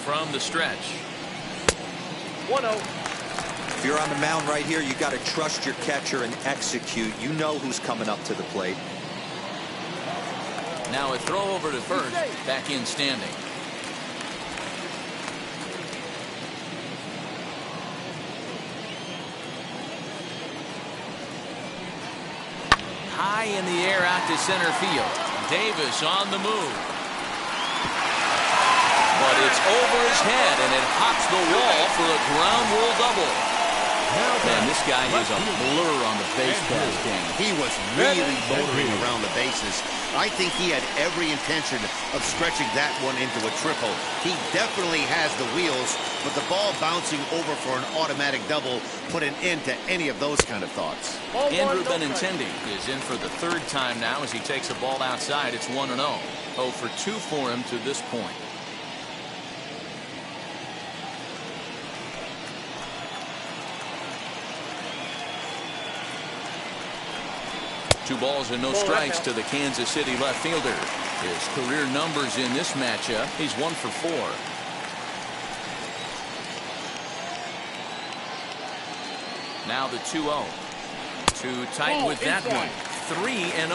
From the stretch. 1-0. If you're on the mound right here, you got to trust your catcher and execute. You know who's coming up to the plate. Now a throw over to first, back in standing. High in the air out to center field. Davis on the move. But it's over his head, and it hops the wall for a ground rule double. Man, this guy is a blur on the base pass game. He was really motoring around the bases. I think he had every intention of stretching that one into a triple. He definitely has the wheels, but the ball bouncing over for an automatic double put an end to any of those kind of thoughts. Andrew Benintendi is in for the 3rd time now as he takes a ball outside. It's 1-0. 0 for 2 for him to this point. Two balls and no strikes to the Kansas City left fielder. His career numbers in this matchup, he's 1 for 4. Now the 2-0. Too tight with that one. 3-0.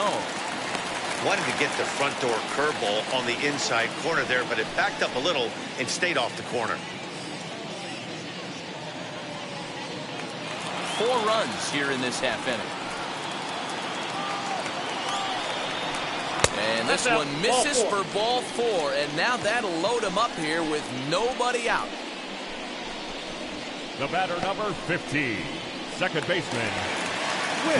Wanted to get the front door curveball on the inside corner there, but it backed up a little and stayed off the corner. 4 runs here in this half inning. And this one misses for ball 4, and now that'll load him up here with nobody out. The batter number 50, second baseman.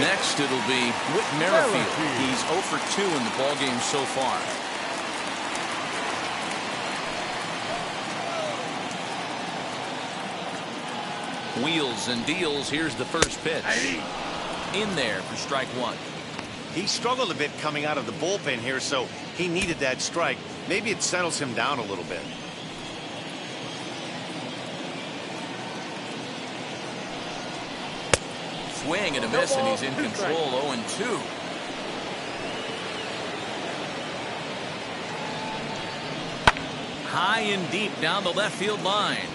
Next, it'll be Whit Merrifield. He's 0 for 2 in the ballgame so far. Wheels and deals. Here's the first pitch. In there for strike one. He struggled a bit coming out of the bullpen here, so he needed that strike. Maybe it settles him down a little bit. Swing and a miss, and he's in control. 0-2. High and deep down the left field line.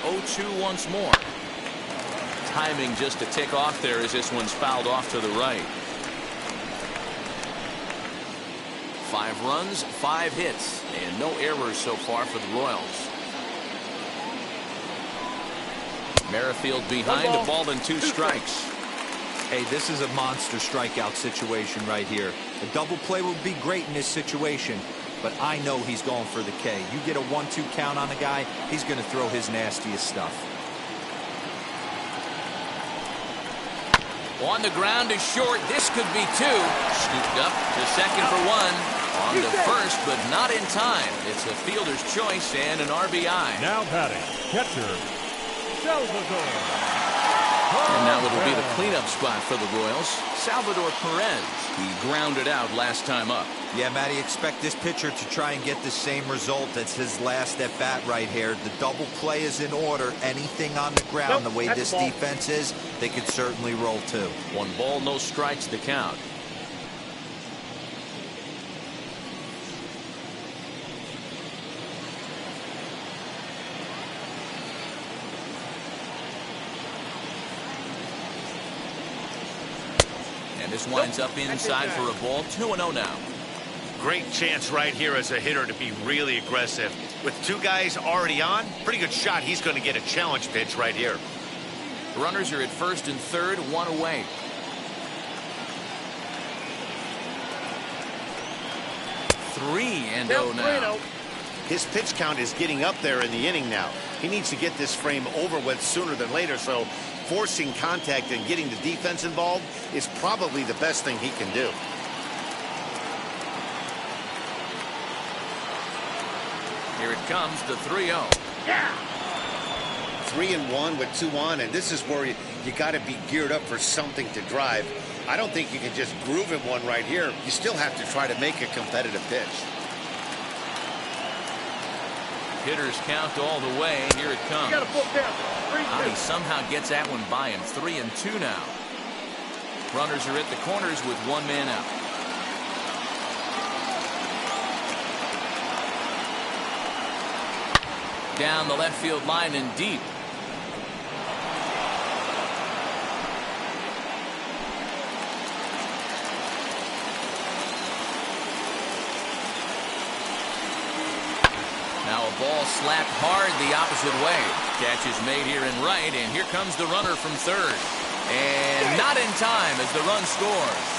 The 0-2 once more. Timing just a tick off there as this one's fouled off to the right. 5 runs, 5 hits, and no errors so far for the Royals. Merrifield behind, a ball and 2 strikes. Hey, this is a monster strikeout situation right here. A double play would be great in this situation, but I know he's going for the K. You get a 1-2 count on the guy, he's going to throw his nastiest stuff. On the ground to short. This could be 2. Scooped up to second for 1. On to first, but not in time. It's a fielder's choice and an RBI. Now batting, catcher, Salvador. And now it'll be the cleanup spot for the Royals. Salvador Perez. He grounded out last time up. Yeah, Matty, expect this pitcher to try and get the same result. That's his last at bat right here. The double play is in order. Anything on the ground, the way this defense is, they could certainly roll 2. 1 ball, no strikes to count. This winds up inside for a ball. 2-0 now. Great chance right here as a hitter to be really aggressive. With 2 guys already on, pretty good shot. He's going to get a challenge pitch right here. Runners are at first and third, 1 away. Three and 0 now. His pitch count is getting up there in the inning now. He needs to get this frame over with sooner than later, so forcing contact and getting the defense involved is probably the best thing he can do. Here it comes, the 3-0. Yeah. 3-1 with 2 on, and this is where you got to be geared up for something to drive. I don't think you can just groove him one right here. You still have to try to make a competitive pitch. Hitters count all the way. Here it comes. He somehow gets that one by him. 3-2 now. Runners are at the corners with 1 man out. Down the left field line and deep. Now a ball slapped hard the opposite way. Catch is made here in right, and here comes the runner from third. And not in time as the run scores.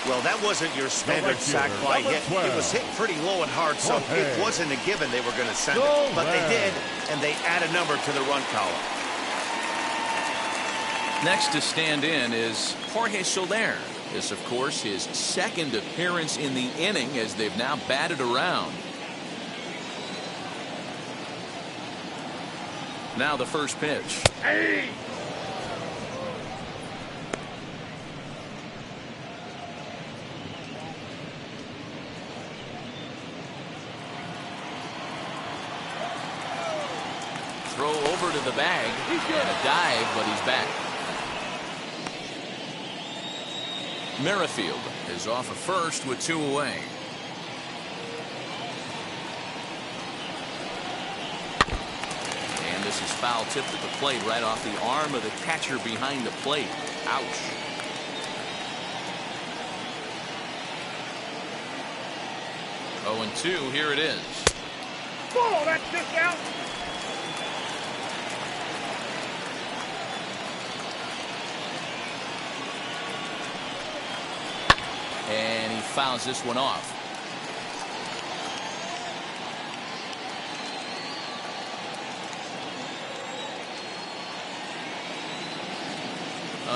Well, that wasn't your standard sac fly hit. It was hit pretty low and hard, so it wasn't a given they were going to send it. But they did, and they add a number to the run column. Next to stand in is Jorge Soler. This, of course, his second appearance in the inning as they've now batted around. Now the first pitch. Hey! Throw over to the bag and a dive, but he's back. Merrifield is off of first with 2 away. And this is foul tipped at the plate right off the arm of the catcher behind the plate. Ouch. Oh, and 2, here it is. Oh, that's just out. fouls this one off.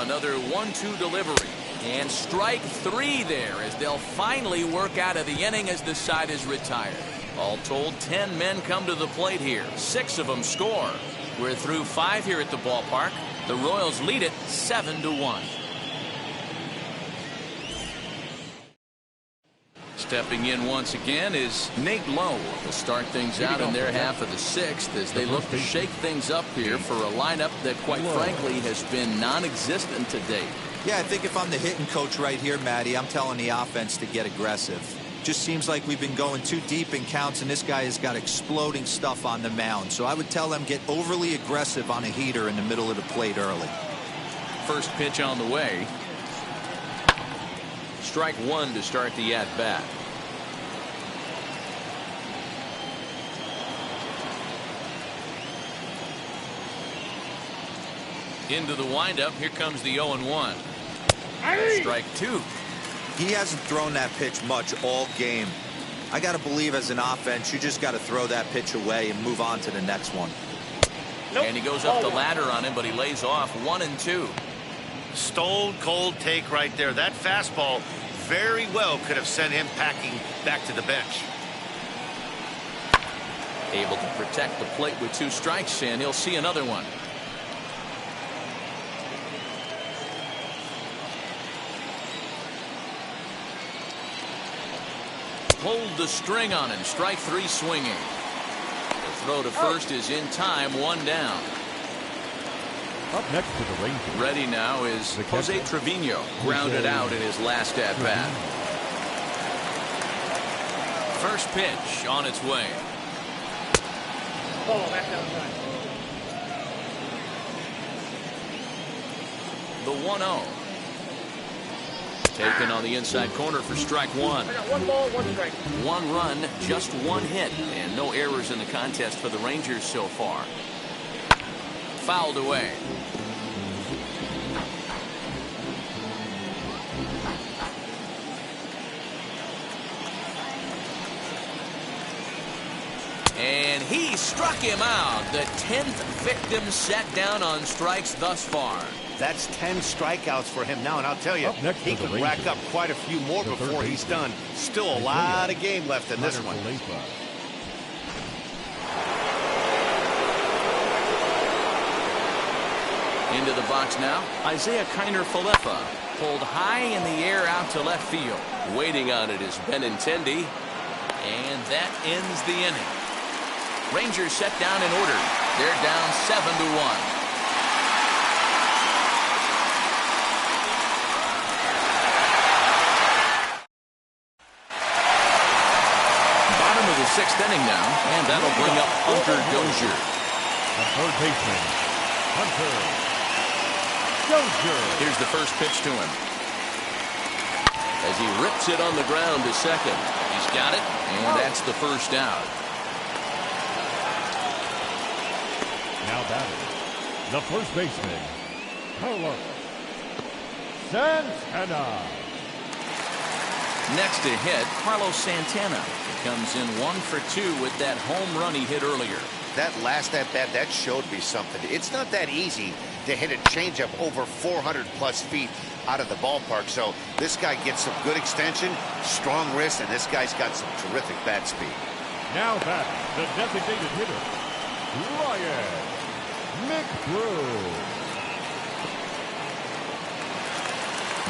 Another 1-2 delivery. And strike 3 there as they'll finally work out of the inning as the side is retired. All told, 10 men come to the plate here. 6 of them score. We're through 5 here at the ballpark. The Royals lead it 7-1. Stepping in once again is Nate Lowe. They'll start things out in their half of the 6th as they look to shake things up here for a lineup that, quite frankly, has been non-existent to date. Yeah, I think if I'm the hitting coach right here, Matty, I'm telling the offense to get aggressive. Just seems like we've been going too deep in counts, and this guy has got exploding stuff on the mound. So I would tell them get overly aggressive on a heater in the middle of the plate early. First pitch on the way. Strike 1 to start the at-bat. Into the windup. Here comes the 0-1. Strike 2. He hasn't thrown that pitch much all game. I got to believe as an offense, you just got to throw that pitch away and move on to the next one. Nope. And he goes up the ladder on him, but he lays off 1-2. Stone cold take right there. That fastball very well could have sent him packing back to the bench. Able to protect the plate with 2 strikes, and he'll see another one. Pulled the string on him. Strike 3 swinging. The throw to first is in time. 1 down. Up next to the Rangers. Ready now is Jose Trevino. Grounded out in his last at bat. First pitch on its way. Ball back outside. The 1-0. Taken on the inside corner for strike 1. I got 1 ball, 1 strike. 1 run, just 1 hit, and no errors in the contest for the Rangers so far. Fouled away. And he struck him out. The 10th victim set down on strikes thus far. That's 10 strikeouts for him now, and I'll tell you, he could rack up quite a few more before he's done. Still a lot of game left in this one. Into the box now, Isaiah Kiner-Falefa. Pulled high in the air out to left field. Waiting on it is Benintendi. And that ends the inning. Rangers set down in order. They're down 7-1. Sixth inning now, and that'll bring up Hunter Dozier. The third baseman, Hunter Dozier. Here's the first pitch to him. As he rips it on the ground to second. He's got it, and that's the first out. Now batting, the first baseman, Carlos Santana. Next to hit, Carlos Santana. Comes in 1 for 2 with that home run he hit earlier. That last at bat, that showed me something. It's not that easy to hit a changeup over 400+ feet out of the ballpark. So this guy gets some good extension, strong wrist, and this guy's got some terrific bat speed. Now batting, the designated hitter, Ryan McBroom.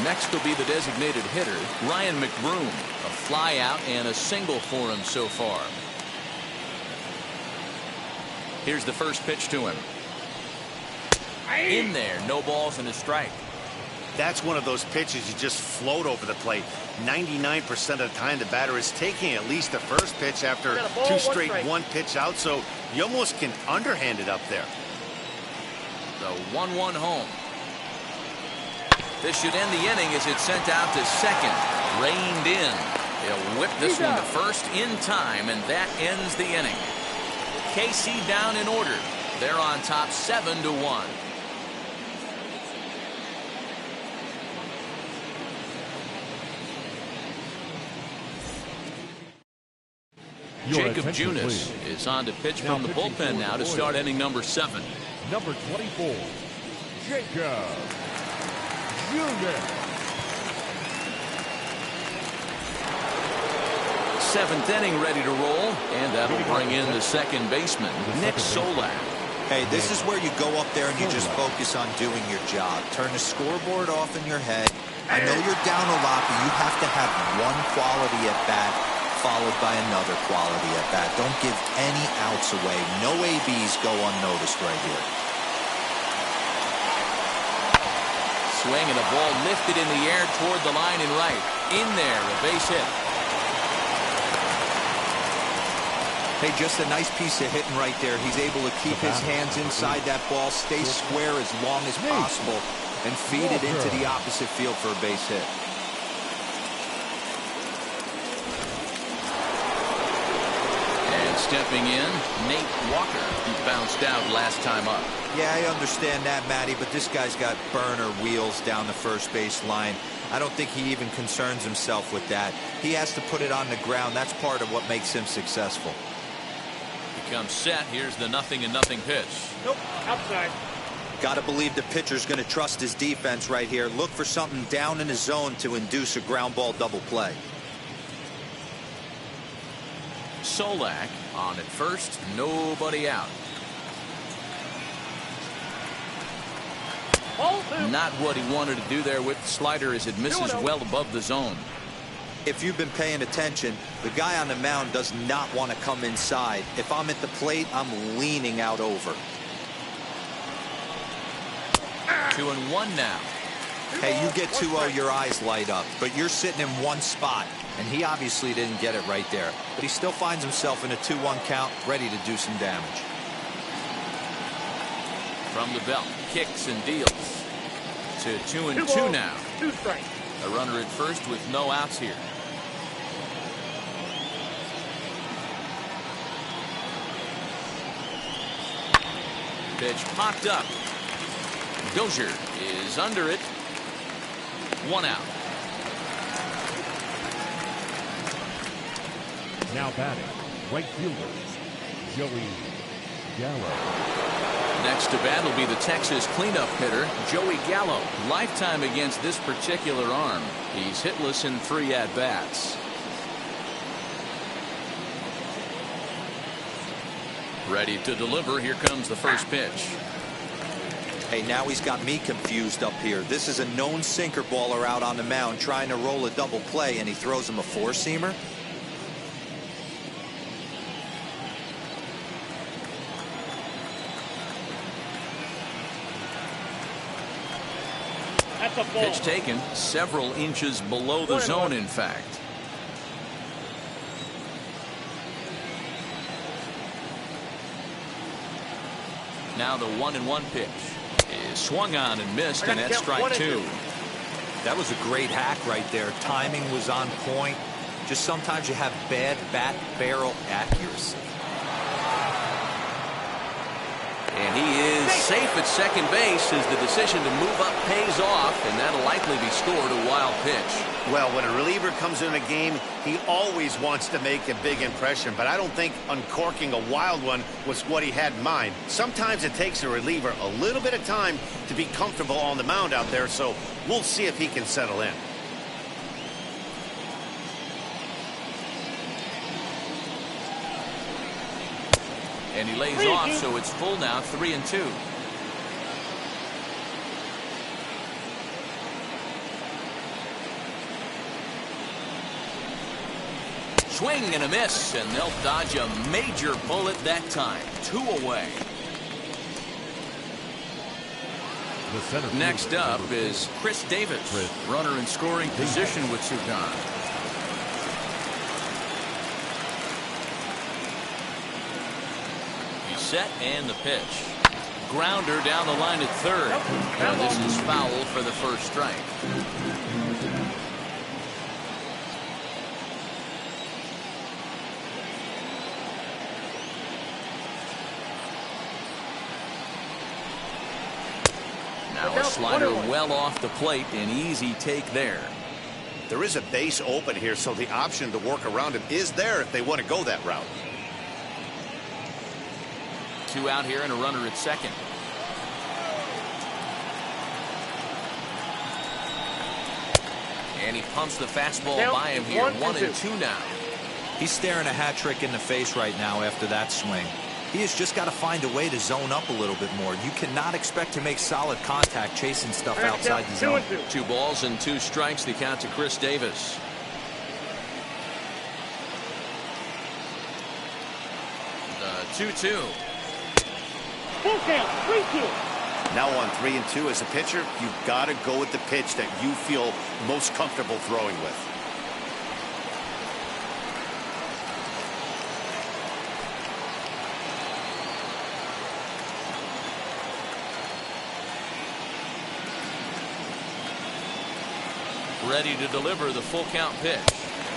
Next will be the designated hitter, Ryan McBroom. A fly out and a single for him so far. Here's the first pitch to him. In there, no balls and a strike. That's one of those pitches you just float over the plate. 99% of the time the batter is taking at least the first pitch after 2 straight 1-pitch out, so you almost can underhand it up there. The 1-1 home. This should end the inning as it's sent out to second. Reined in. They'll whip this one to first in time, and that ends the inning. KC down in order. They're on top 7-1. Your Jacob attention, Junis please. is on to pitch Now from the pitching bullpen for now the to start Royals. inning number 7. Number 24, Jacob Junis. 7th inning ready to roll, and that'll bring in the second baseman, Nick Solak. Hey, this is where you go up there and you just focus on doing your job. Turn the scoreboard off in your head. I know you're down a lot, but you have to have one quality at bat followed by another quality at bat. Don't give any outs away. No ABs go unnoticed right here. Swing and a ball lifted in the air toward the line and right. In there, a base hit. Hey, just a nice piece of hitting right there. He's able to keep his hands inside that ball, stay square as long as possible, and feed it into the opposite field for a base hit. And stepping in, Nate Walker, who bounced out last time up. Yeah, I understand that, Matty, but this guy's got burner wheels down the first base line. I don't think he even concerns himself with that. He has to put it on the ground. That's part of what makes him successful. Comes set. Here's the 0-0 pitch. Nope, outside. Got to believe the pitcher's going to trust his defense right here. Look for something down in the zone to induce a ground ball double play. Solak on at first, nobody out. Not what he wanted to do there with the slider as it misses well above the zone. If you've been paying attention, the guy on the mound does not want to come inside. If I'm at the plate, I'm leaning out over. 2-1 now. Hey, you get 2-0, your eyes light up, but you're sitting in one spot, and he obviously didn't get it right there. But he still finds himself in a 2-1 count, ready to do some damage. From the belt, kicks and deals. To 2-2 now. 2 strikes. A runner at first with no outs here. Pitch popped up. Dozier is under it. 1 out. Now batting, right fielder, Joey Gallo. Next to bat will be the Texas cleanup hitter, Joey Gallo. Lifetime against this particular arm. He's hitless in 3 at-bats. Ready to deliver. Here comes the first pitch. Hey, now he's got me confused up here. This is a known sinker baller out on the mound trying to roll a double play, and he throws him a 4-seamer. That's a ball. Pitch taken several inches below the zone, in fact. Now the 1-1 pitch is swung on and missed, and that's strike 2. That was a great hack right there. Timing was on point. Just sometimes you have bad bat barrel accuracy. And he is safe at second base as the decision to move up pays off, and that'll likely be scored a wild pitch. Well, when a reliever comes in a game, he always wants to make a big impression, but I don't think uncorking a wild one was what he had in mind. Sometimes it takes a reliever a little bit of time to be comfortable on the mound out there, so we'll see if he can settle in. And he lays off, so it's full now, 3-2. Swing and a miss, and they'll dodge a major bullet that time. 2 away. Next up is Chris Davis, runner in scoring position with Sugan. Set and the pitch. Grounder down the line at third. And this is foul for the first strike. Now a slider well off the plate, an easy take there. There is a base open here, so the option to work around him is there if they want to go that route. 2 out here and a runner at second. And he pumps the fastball by him here. 1 and 2 now. He's staring a hat trick in the face right now after that swing. He has just got to find a way to zone up a little bit more. You cannot expect to make solid contact chasing stuff outside the zone. 2 balls and 2 strikes, the count to Chris Davis. The 2-2. Full count, 3-2. Now on 3 and 2 as a pitcher, you've got to go with the pitch that you feel most comfortable throwing with. Ready to deliver the full count pitch.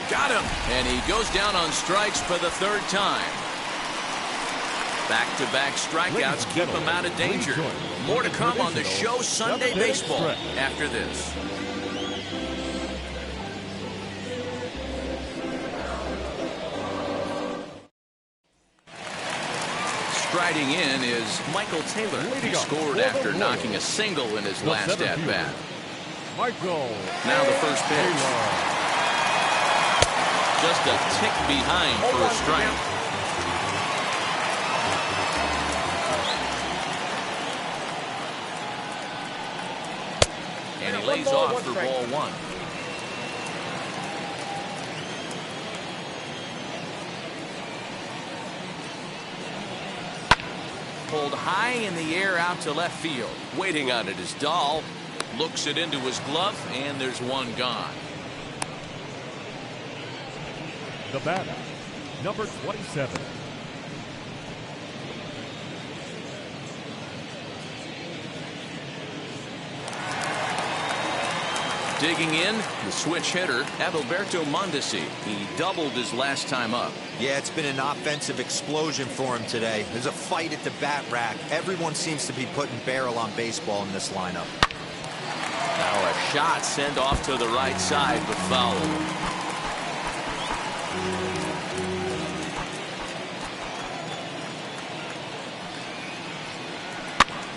Got him! And he goes down on strikes for the 3rd time. Back-to-back strikeouts keep him out of danger. More to come on the show Sunday Baseball after this. Striding in is Michael Taylor. He scored after knocking a single in his last at-bat. Now the first pitch. Just a tick behind for a strike. And he lays off for ball 1. Pulled high in the air out to left field. Waiting on it is Dahl. Looks it into his glove, and there's 1 gone. The batter, number 27. Digging in, the switch hitter, Adalberto Mondesi. He doubled his last time up. Yeah, it's been an offensive explosion for him today. There's a fight at the bat rack. Everyone seems to be putting barrel on baseball in this lineup. Now a shot sent off to the right side, but foul.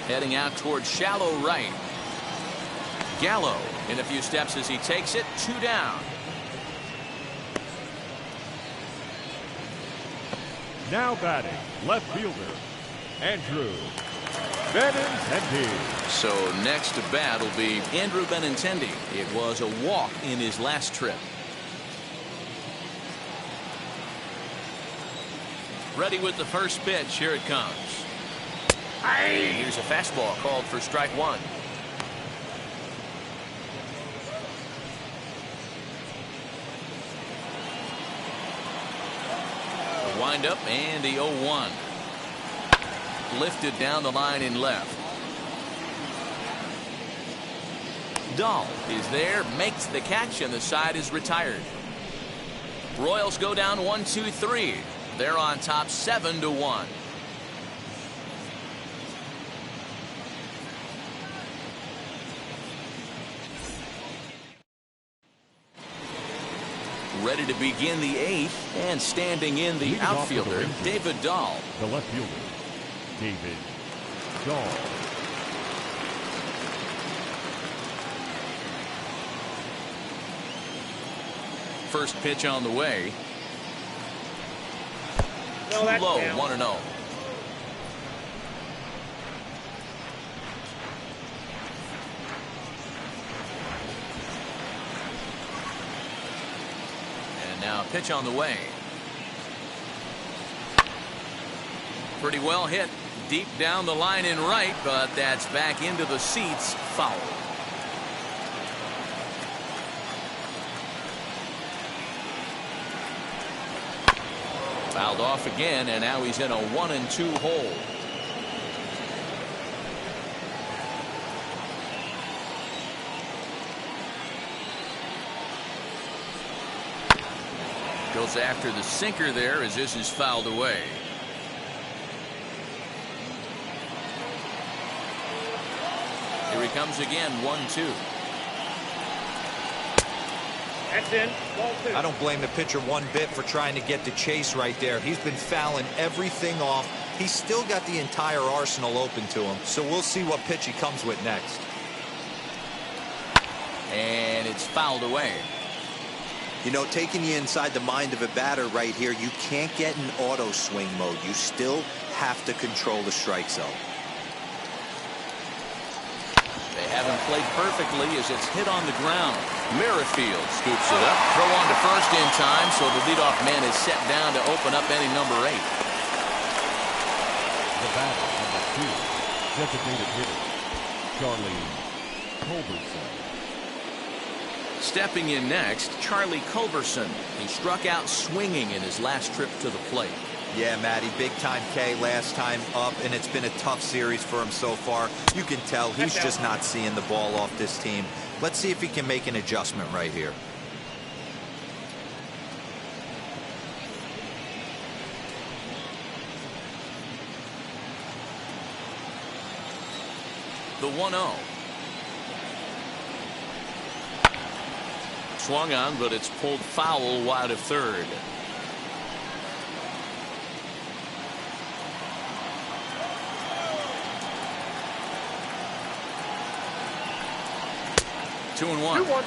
Heading out towards shallow right. Gallo in a few steps as he takes it. 2 down. Now batting, left fielder, Andrew Benintendi. So next to bat will be Andrew Benintendi. It was a walk in his last trip. Ready with the first pitch. Here it comes. And here's a fastball called for strike 1. The windup and the 0-1. Lifted down the line in left. Dahl is there, makes the catch, and the side is retired. Royals go down 1-2-3. They're on top 7-1. Ready to begin the 8th, and standing in the outfielder, David Dahl. The left fielder, David Dahl. First pitch on the way. No, Too that's low, down. 1-0. And now pitch on the way. Pretty well hit deep down the line in right, but that's back into the seats. Foul. Fouled off again, and now he's in a 1-2 hole. Goes after the sinker there as this is fouled away. Here he comes again, 1-2. That's in. Ball 2. I don't blame the pitcher one bit for trying to get the chase right there. He's been fouling everything off. He's still got the entire arsenal open to him, so we'll see what pitch he comes with next. And it's fouled away. You know, taking you inside the mind of a batter right here, you can't get in auto swing mode. You still have to control the strike zone. They haven't played perfectly as it's hit on the ground. Merrifield scoops it up. Throw on to first in time, so the leadoff man is set down to open up inning number 8. The batter, number 2, designated hitter, Charlie Culberson. Stepping in next, Charlie Culberson. He struck out swinging in his last trip to the plate. Yeah, Matty, big-time K last time up, and it's been a tough series for him so far. You can tell he's just not seeing the ball off this team. Let's see if he can make an adjustment right here. The 1-0. Swung on, but it's pulled foul wide of third. Two and one. 2-1.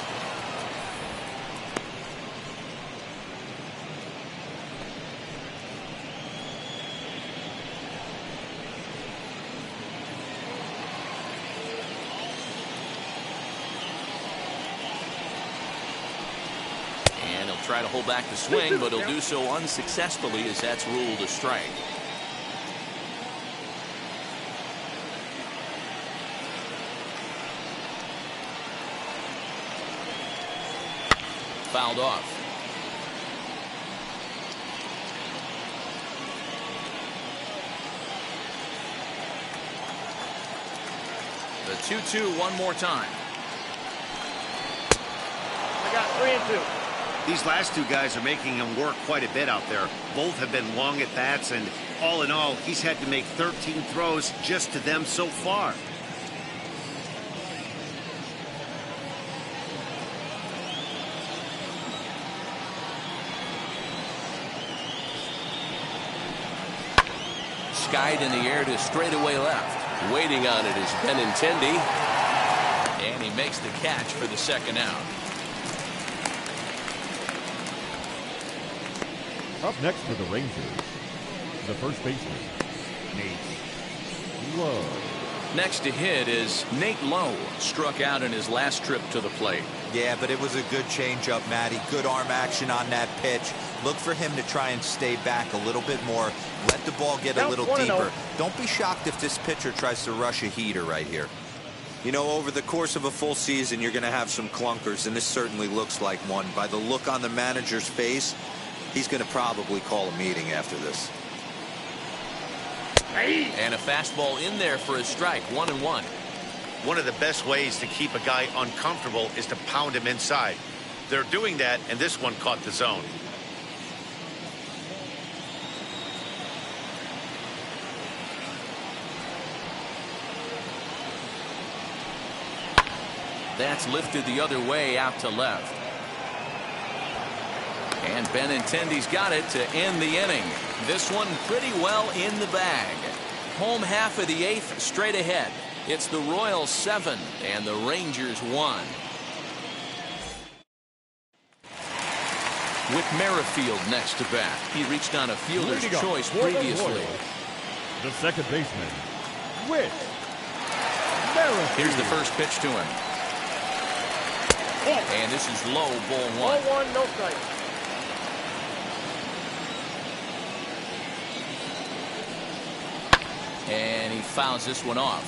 And he'll try to hold back the swing, but he'll do so unsuccessfully as that's ruled a strike. Fouled off. The 2-2 one more time. I got 3 and 2. These last two guys are making him work quite a bit out there. Both have been long at bats, and all in all, he's had to make 13 throws just to them so far. Skied in the air to straightaway left. Waiting on it is Benintendi. And he makes the catch for the second out. Up next for the Rangers, the first baseman, Nate Lowe. Next to hit is Nate Lowe. Struck out in his last trip to the plate. Yeah, but it was a good changeup, Matty. Good arm action on that pitch. Look for him to try and stay back a little bit more. Let the ball get a little deeper. Don't be shocked if this pitcher tries to rush a heater right here. You know, over the course of a full season, you're going to have some clunkers, and this certainly looks like one. By the look on the manager's face, he's going to probably call a meeting after this. And a fastball in there for a strike. 1-1. One of the best ways to keep a guy uncomfortable is to pound him inside. They're doing that, and this one caught the zone. That's lifted the other way out to left. And Benintendi's got it to end the inning. This one pretty well in the bag. Home half of the 8th straight ahead. It's the Royals 7 and the Rangers 1. With Merrifield next to bat. He reached on a fielder's choice previously. The second baseman, Whit Merrifield. Here's the first pitch to him. And this is low, ball 1. Ball 1, no strike. And he fouls this one off.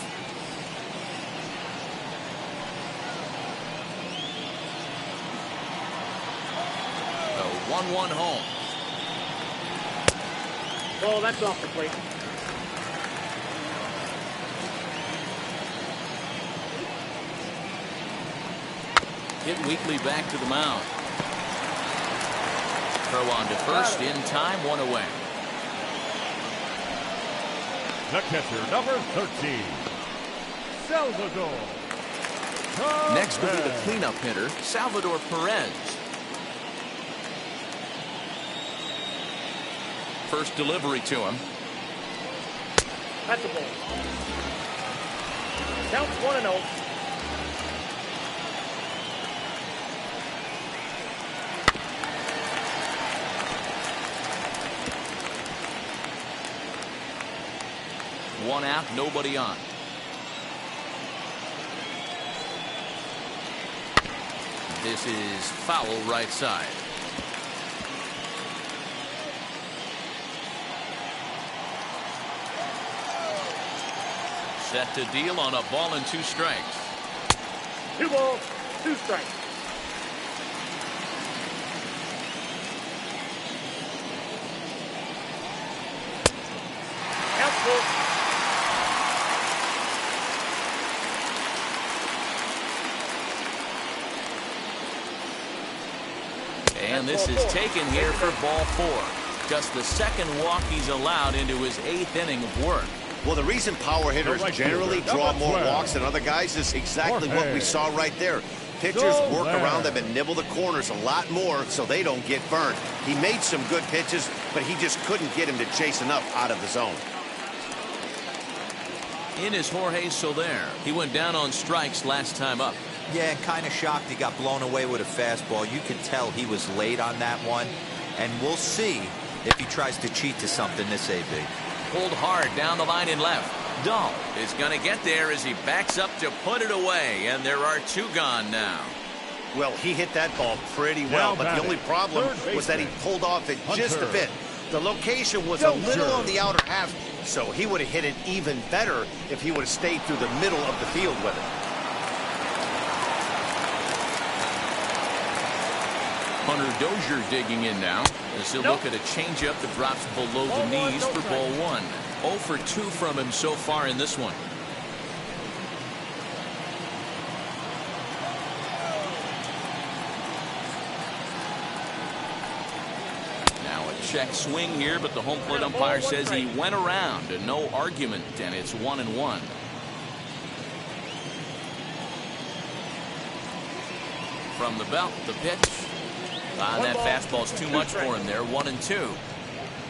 The 1-1 home. Oh, that's off the plate. Hit weakly back to the mound. Throw on to first in time, 1 away. The catcher, number 13, Salvador. Next will be the cleanup hitter, Salvador Perez. first delivery to him. That's a ball. Counts 1-0. One out, nobody on. This is foul right side. Set to deal on a ball and 2 strikes. 2 balls, 2 strikes. Counts full. And this is taken here for ball 4. Just the second walk he's allowed into his 8th inning of work. Well, the reason power hitters generally draw more walks than other guys is exactly what we saw right there. Pitchers work around them and nibble the corners a lot more so they don't get burned. He made some good pitches, but he just couldn't get him to chase enough out of the zone. In is Jorge Soler. He went down on strikes last time up. Yeah, kind of shocked he got blown away with a fastball. You can tell he was late on that one. And we'll see if he tries to cheat to something this AB. Pulled hard down the line in left. Dahl is going to get there as he backs up to put it away. And there are 2 gone now. Well, he hit that ball pretty well, but the only problem was that he pulled off it just a bit. The location was a little on the outer half, so he would have hit it even better if he would have stayed through the middle of the field with it. Hunter Dozier digging in now as he'll look at a changeup that drops below the knees for ball 1. 0 for 2 from him so far in this one. Now a check swing here, but the home plate umpire says he went around and no argument, and it's 1-1. From the belt, the pitch. That fastball's too much for him there. 1-2.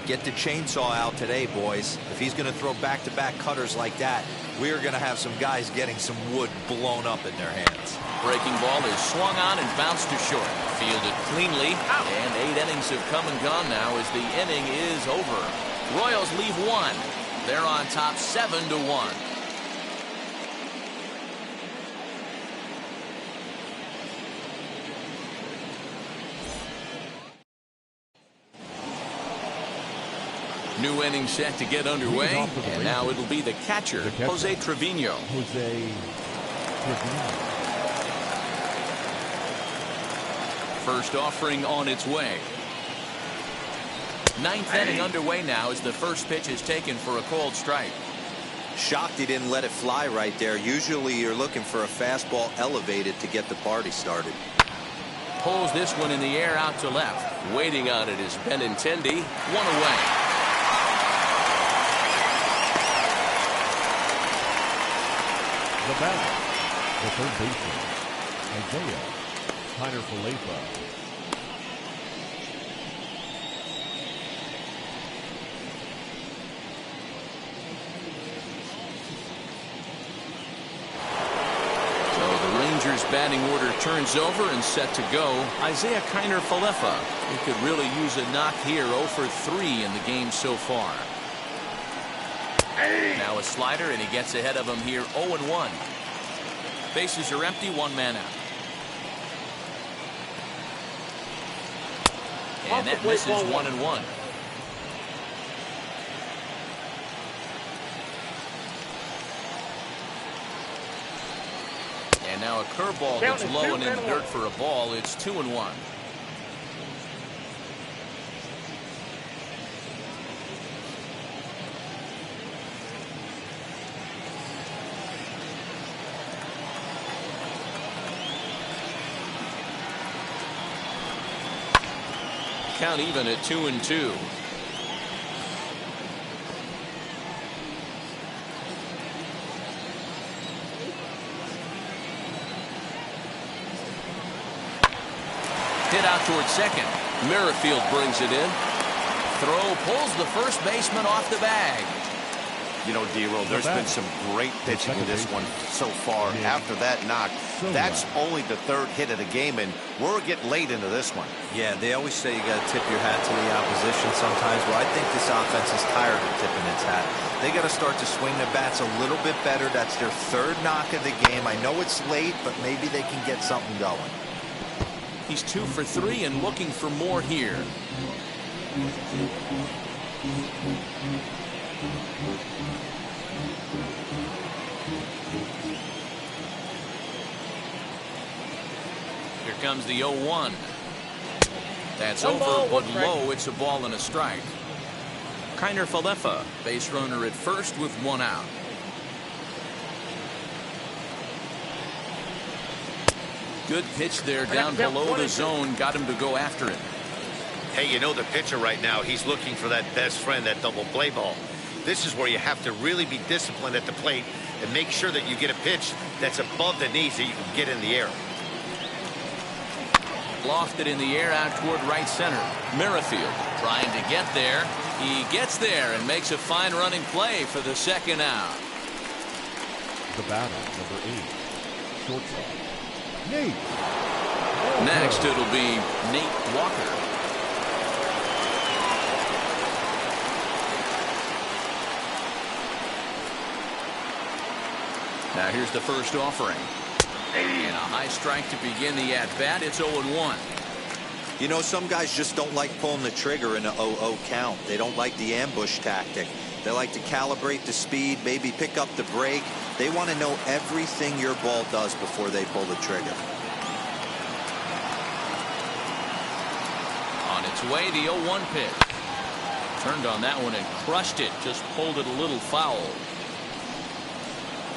Get the chainsaw out today, boys. If he's going to throw back-to-back cutters like that, we're going to have some guys getting some wood blown up in their hands. Breaking ball is swung on and bounced to short. Fielded cleanly, and 8 innings have come and gone now as the inning is over. Royals leave 1. They're on top 7-1. New inning set to get underway, and now it'll be the catcher, Jose Trevino. First offering on its way. 9th inning underway now as the first pitch is taken for a called strike. Shocked he didn't let it fly right there. Usually you're looking for a fastball elevated to get the party started. Pulls this one in the air out to left. Waiting on it is Benintendi. 1 away. The batter, the third baseman, Isaiah Kiner-Falefa. So the Rangers batting order turns over and set to go. Isaiah Kiner-Falefa. He could really use a knock here. 0 for 3 in the game so far. Now a slider, and he gets ahead of him here. 0-1. Bases are empty. 1 man out. And that misses. 1-1. And now a curveball that's low and in the dirt for a ball. It's 2-1. Count even at 2-2. Hit out towards second. Merrifield brings it in. throw pulls the first baseman off the bag. You know, D-Roll, there's been some great pitching in this one so far. After that knock, that's only the third hit of the game, and we're getting late into this one. Yeah, they always say you got to tip your hat to the opposition sometimes. Well, I think this offense is tired of tipping its hat. They got to start to swing the bats a little bit better. That's their third knock of the game. I know it's late, but maybe they can get something going. He's 2 for 3 and looking for more here. Here comes the 0-1. That's over, but low. It's a ball and a strike. Kiner Falefa, base runner at first with 1 out. Good pitch there down below the zone. Got him to go after it. Hey, you know the pitcher right now, he's looking for that best friend, that double play ball. This is where you have to really be disciplined at the plate and make sure that you get a pitch that's above the knees that you can get in the air. Lofted in the air out toward right center. Merrifield trying to get there. He gets there and makes a fine running play for the second out. The batter, number 8, shortstop, Nate. Next, it'll be Nate Walker. Now here's the first offering. And a high strike to begin the at-bat. It's 0-1. You know, some guys just don't like pulling the trigger in a 0-0 count. They don't like the ambush tactic. They like to calibrate the speed, maybe pick up the break. They want to know everything your ball does before they pull the trigger. On its way, the 0-1 pitch. Turned on that one and crushed it. Just pulled it a little foul.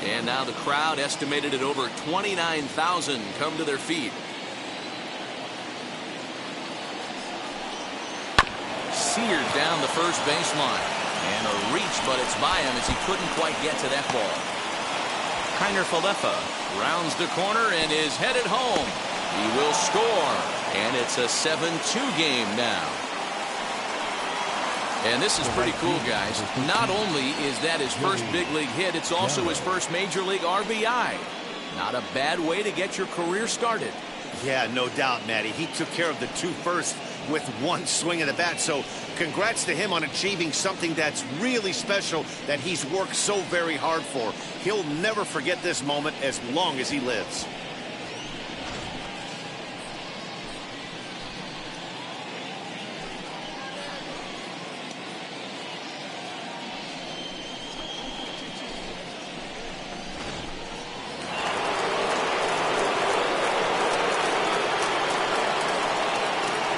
And now the crowd, estimated at over 29,000, come to their feet. Seared down the first baseline. And a reach, but it's by him as he couldn't quite get to that ball. Kiner Falefa rounds the corner and is headed home. He will score. And it's a 7-2 game now. And this is pretty cool, guys. Not only is that his first big league hit, it's also his first major league RBI. Not a bad way to get your career started. Yeah, no doubt, Matty. He took care of the 2 first with 1 swing of the bat. So congrats to him on achieving something that's really special that he's worked so very hard for. He'll never forget this moment as long as he lives.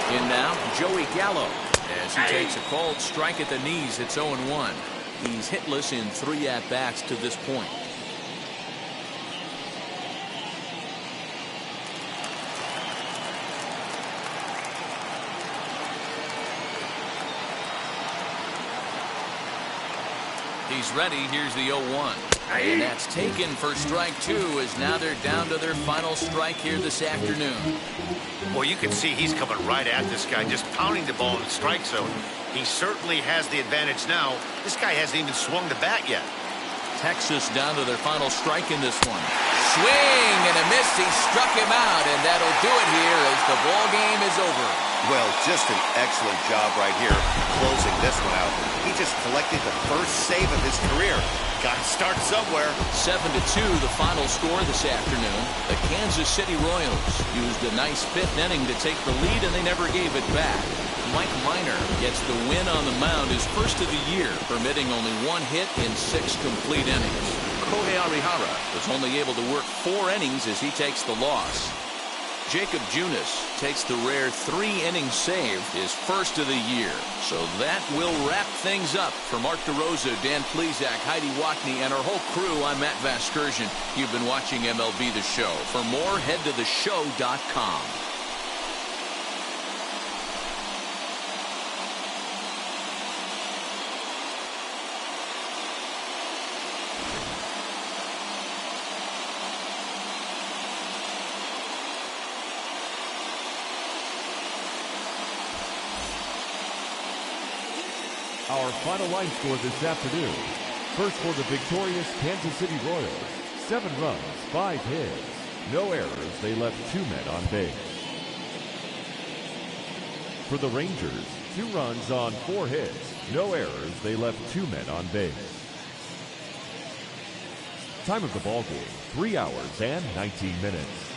In now, Joey Gallo, as he takes a cold strike at the knees. It's 0-1. He's hitless in 3 at-bats to this point. He's ready. Here's the 0-1. And that's taken for strike 2, as now they're down to their final strike here this afternoon. Well, you can see he's coming right at this guy, just pounding the ball in the strike zone. He certainly has the advantage now. This guy hasn't even swung the bat yet. Texas down to their final strike in this one. Swing and a miss. He struck him out, and that'll do it here as the ball game is over. Well, just an excellent job right here closing this one out. He just collected the first save of his career. Got to start somewhere. 7-2, the final score this afternoon. The Kansas City Royals used a nice 5th inning to take the lead, and they never gave it back. Mike Minor gets the win on the mound, his first of the year, permitting only 1 hit in 6 complete innings. Kohei Arihara was only able to work 4 innings as he takes the loss. Jacob Junis takes the rare 3-inning save, his first of the year. So that will wrap things up. For Mark DeRosa, Dan Plesac, Heidi Watney, and our whole crew, I'm Matt Vasgersian. You've been watching MLB The Show. For more, head to theshow.com. Our final line score this afternoon. First for the victorious Kansas City Royals, 7 runs, 5 hits. No errors, they left 2 men on base. For the Rangers, 2 runs on 4 hits. No errors, they left 2 men on base. Time of the ball game, 3 hours and 19 minutes.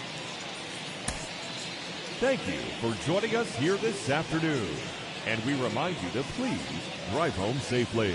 Thank you for joining us here this afternoon. And we remind you to please drive home safely.